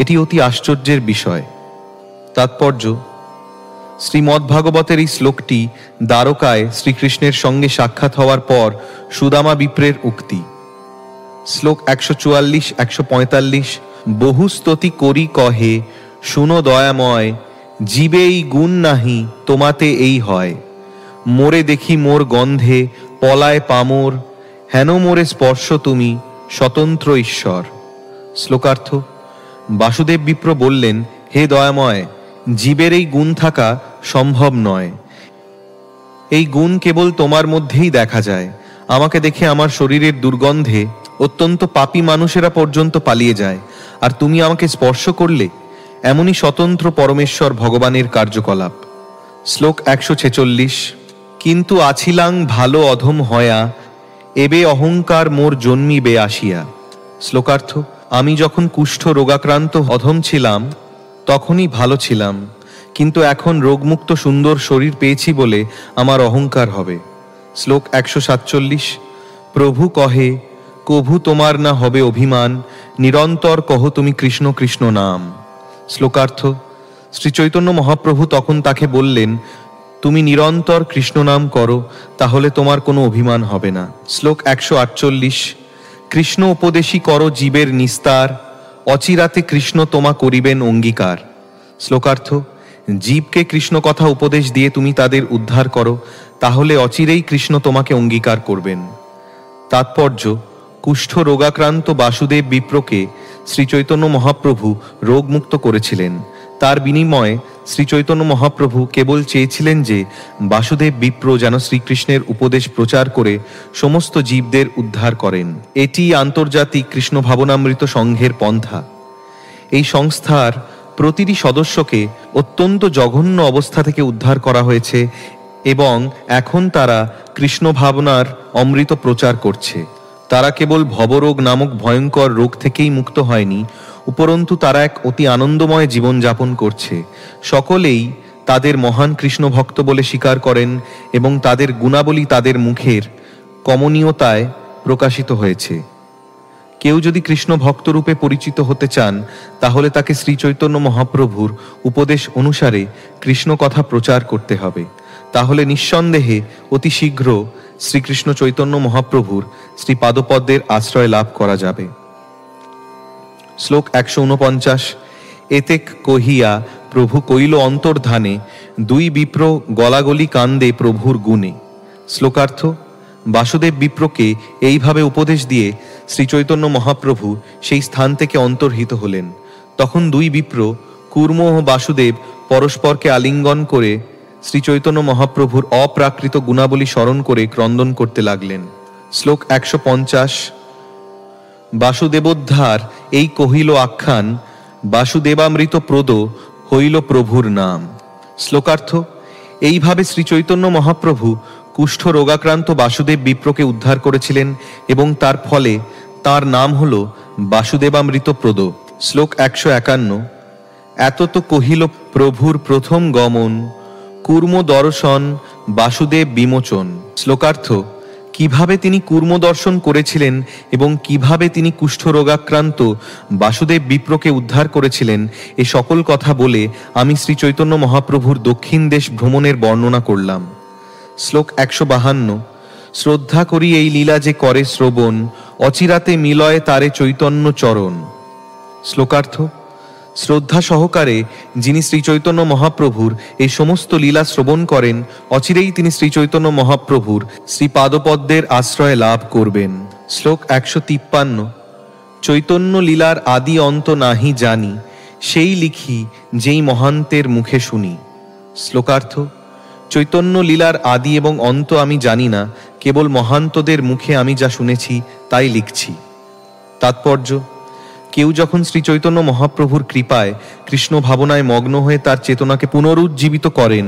এটি অতি আশ্চর্যের বিষয়। তাৎপর্য। শ্রীমদ্ভাগবতের এই শ্লোকটি দ্বারকায় শ্রীকৃষ্ণের সঙ্গে সাক্ষাৎ হওয়ার পর সুদামা বিপ্রের উক্তি। শ্লোক 144, 145। বহু স্তুতি করি কহে, শুনো দয়াময়, জীবে এই গুণ নাহি তোমাতে এই হয়। মোরে দেখি মোর গন্ধে পলায় পামর, হেন মোরে স্পর্শ তুমি স্বতন্ত্র ঈশ্বর। শ্লোকার্থ। বাসুদেব বিপ্র বললেন, হে দয়াময়, জীবের এই গুণ থাকা সম্ভব নয়। এই গুণ কেবল তোমার মধ্যেই দেখা যায়। আমাকে দেখে আমার শরীরের দুর্গন্ধে অত্যন্ত পাপী মানুষেরা পর্যন্ত পালিয়ে যায়, আর তুমি আমাকে স্পর্শ করলে। এমনই স্বতন্ত্র পরমেশ্বর ভগবানের কার্যকলাপ। শ্লোক 146। কিন্তু আছিলাং ভালো অধম হয়া, এবে অহংকার মোর জন্মিবে আসিয়া। শ্লোকার্থ। আমি যখন কুষ্ঠ রোগাক্রান্ত অধম ছিলাম তখনই ভালো ছিলাম, কিন্তু এখন রোগমুক্ত সুন্দর শরীর পেয়েছি বলে আমার অহংকার হবে। শ্লোক 147। প্রভু কহে, কভু তোমার না হবে অভিমান, নিরন্তর কহ তুমি কৃষ্ণ কৃষ্ণ নাম। শ্লোকার্থ। শ্রীচৈতন্য মহাপ্রভু তখন তাকে বললেন, তুমি নিরন্তর কৃষ্ণ নাম করো, তাহলে তোমার কোনো অভিমান হবে না। শ্লোক 148। কৃষ্ণ উপদেশী করো জীবের নিস্তার, অচিরাতে কৃষ্ণ তোমা করিবেন অঙ্গীকার। শ্লোকার্থ। জীবকে কৃষ্ণ কথা উপদেশ দিয়ে তুমি তাদের উদ্ধার করো, তাহলে অচিরেই কৃষ্ণ তোমাকে অঙ্গীকার করবেন। তাৎপর্য। কুষ্ঠ রোগাক্রান্ত বাসুদেব বিপ্রকে শ্রীচৈতন্য মহাপ্রভু রোগমুক্ত করেছিলেন। তার বিনিময়ে শ্রীচৈতন্য মহাপ্রভু কেবল চেয়েছিলেন যে বাসুদেব বিপ্র যেন শ্রীকৃষ্ণের উপদেশ প্রচার করে সমস্ত জীবদের উদ্ধার করেন। এটি আন্তর্জাতিক কৃষ্ণ ভাবনামৃত সংঘের পন্থা। এই সংস্থার প্রতিটি সদস্যকে অত্যন্ত জঘন্য অবস্থা থেকে উদ্ধার করা হয়েছে এবং এখন তারা কৃষ্ণ ভাবনার অমৃত প্রচার করছে। তারা কেবল ভবরোগ নামক ভয়ঙ্কর রোগ থেকেই মুক্ত হয়নি, উপরন্তু তারা এক অতি আনন্দময় জীবন যাপন করছে। সকলেই তাদের মহান কৃষ্ণ ভক্ত বলে স্বীকার করেন এবং তাদের গুণাবলী তাদের মুখের কমনীয়তায় প্রকাশিত হয়েছে। কেউ যদি কৃষ্ণ ভক্তরূপে পরিচিত হতে চান, তাহলে তাকে শ্রীচৈতন্য মহাপ্রভুর উপদেশ অনুসারে কৃষ্ণ কথা প্রচার করতে হবে। তাহলে নিঃসন্দেহে অতি শীঘ্র শ্রীকৃষ্ণ চৈতন্য মহাপ্রভুর শ্রীপাদপদ্মের আশ্রয় লাভ করা যাবে। শ্লোক 149। এতেক কহিয়া প্রভু কইল অন্তর্ধানে, দুই বিপ্র গলাগলি কান্দে প্রভুর গুণে। শ্লোকার্থ। বাসুদেব বিপ্রকে এইভাবে উপদেশ দিয়ে শ্রীচৈতন্য মহাপ্রভু সেই স্থান থেকে অন্তর্হিত হলেন। তখন দুই বিপ্র কূর্ম ও বাসুদেব পরস্পরকে আলিঙ্গন করে শ্রীচৈতন্য মহাপ্রভুর অপ্রাকৃত গুণাবলী স্মরণ করে ক্রন্দন করতে লাগলেন। শ্লোক 150। বাসুদেবোদ্ধার এই কহিল আখ্যান, বাসুদেবামৃত প্রদ হইল প্রভুর নাম। শ্লোকার্থ। এইভাবে শ্রীচৈতন্য মহাপ্রভু কুষ্ঠ রোগাক্রান্ত বাসুদেব বিপ্রকে উদ্ধার করেছিলেন এবং তার ফলে তার নাম হল বাসুদেবামৃত প্রদ। শ্লোক 151। এত তো কহিল প্রভুর প্রথম গমন, কূর্ম দর্শন বাসুদেব বিমোচন। শ্লোকার্থ: কিভাবে তিনি কূর্ম দর্শন করেছিলেন এবং কিভাবে তিনি কুষ্ঠরোগাক্রান্ত বাসুদেব বিপ্রকে উদ্ধার করেছিলেন, এ সকল কথা বলে আমি শ্রী চৈতন্য মহাপ্রভুর দক্ষিণ দেশ ভ্রমণের বর্ণনা করলাম। শ্লোক 152। শ্রদ্ধা করি এই লীলা যে করে শ্রবণ, অচিরাতে মিলয় তারে চৈতন্য চরণ। শ্লোকার্থ: শ্রদ্ধা সহকারে যিনি শ্রী চৈতন্য মহাপ্রভুর এই সমস্ত লীলা শ্রবণ করেন, অচিরেই তিনি শ্রী চৈতন্য মহাপ্রভুর শ্রীপাদপদ্মের আশ্রয় লাভ করবেন। শ্লোক 153। চৈতন্য লীলার আদি অন্ত নাহি জানি, সেই লিখি যেই মহান্তের মুখে শুনি। শ্লোকার্থ: চৈতন্য লীলার আদি এবং অন্ত আমি জানি না, কেবল মহান্তদের মুখে আমি যা শুনেছি তাই লিখছি। তাৎপর্য: কেউ যখন শ্রী চৈতন্য মহাপ্রভুর কৃপায় কৃষ্ণ ভাবনায় মগ্ন হয়ে তার চেতনাকে পুনরুজ্জীবিত করেন,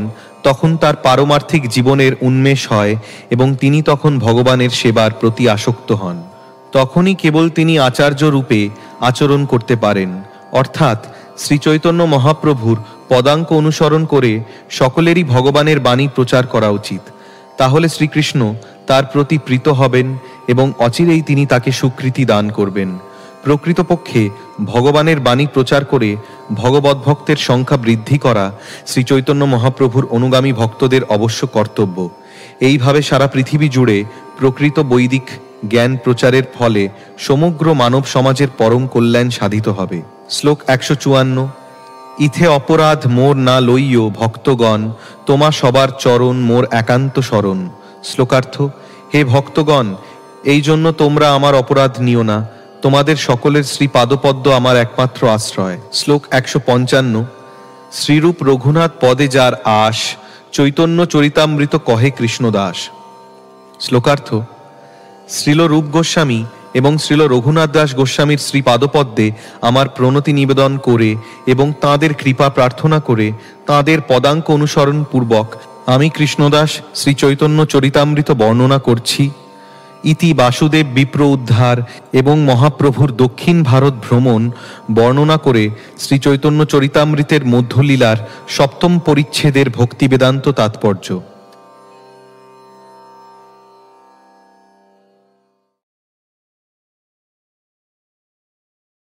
তখন তার পারমার্থিক জীবনের উন্মেষ হয় এবং তিনি তখন ভগবানের সেবার প্রতি আসক্ত হন। তখনই কেবল তিনি আচার্য রূপে আচরণ করতে পারেন, অর্থাৎ শ্রী চৈতন্য মহাপ্রভুর পদাঙ্ক অনুসরণ করে সকলেরই ভগবানের বাণী প্রচার করা উচিত। তাহলে শ্রীকৃষ্ণ তার প্রতি প্রীত হবেন এবং অচিরেই তিনি তাকে সুকৃতি দান করবেন। প্রকৃতপক্ষে ভগবানের বাণী প্রচার করে ভগবদ্ভক্তের সংখ্যা বৃদ্ধি করা শ্রী চৈতন্য মহাপ্রভুর অনুগামী ভক্তদের অবশ্য কর্তব্য। এইভাবে সারা পৃথিবী জুড়ে প্রকৃত বৈদিক জ্ঞান প্রচারের ফলে সমগ্র মানব সমাজের পরম কল্যাণ সাধিত হবে। শ্লোক 154। ইথে অপরাধ মোর না লইও ভক্তগণ, তোমা সবার চরণ মোর একান্ত শরণ। শ্লোকার্থ: হে ভক্তগণ, এই জন্য তোমরা আমার অপরাধ নিও না, তোমাদের সকলের শ্রী পাদপদ্ম আমার একমাত্র আশ্রয়। শ্লোক 155। শ্রীরূপ রঘুনাথ পদে যার আশ, চৈতন্য চরিতামৃত কহে কৃষ্ণদাস। শ্লোকার্থ: শ্রীল রূপ গোস্বামী এবং শ্রীল রঘুনাথ দাস গোস্বামীর শ্রী পাদপদ্মে আমার প্রণতি নিবেদন করে এবং তাঁদের কৃপা প্রার্থনা করে তাঁদের পদাঙ্ক অনুসরণ পূর্বক আমি কৃষ্ণদাস শ্রী চৈতন্য চরিতামৃত বর্ণনা করছি। ইতি বাসুদেব বিপ্র উদ্ধার এবং মহাপ্রভুর দক্ষিণ ভারত ভ্রমণ বর্ণনা করে শ্রী চৈতন্য চরিতামৃতের মধ্যলীলার সপ্তম পরিচ্ছেদের ভক্তি বেদান্ত তাৎপর্য।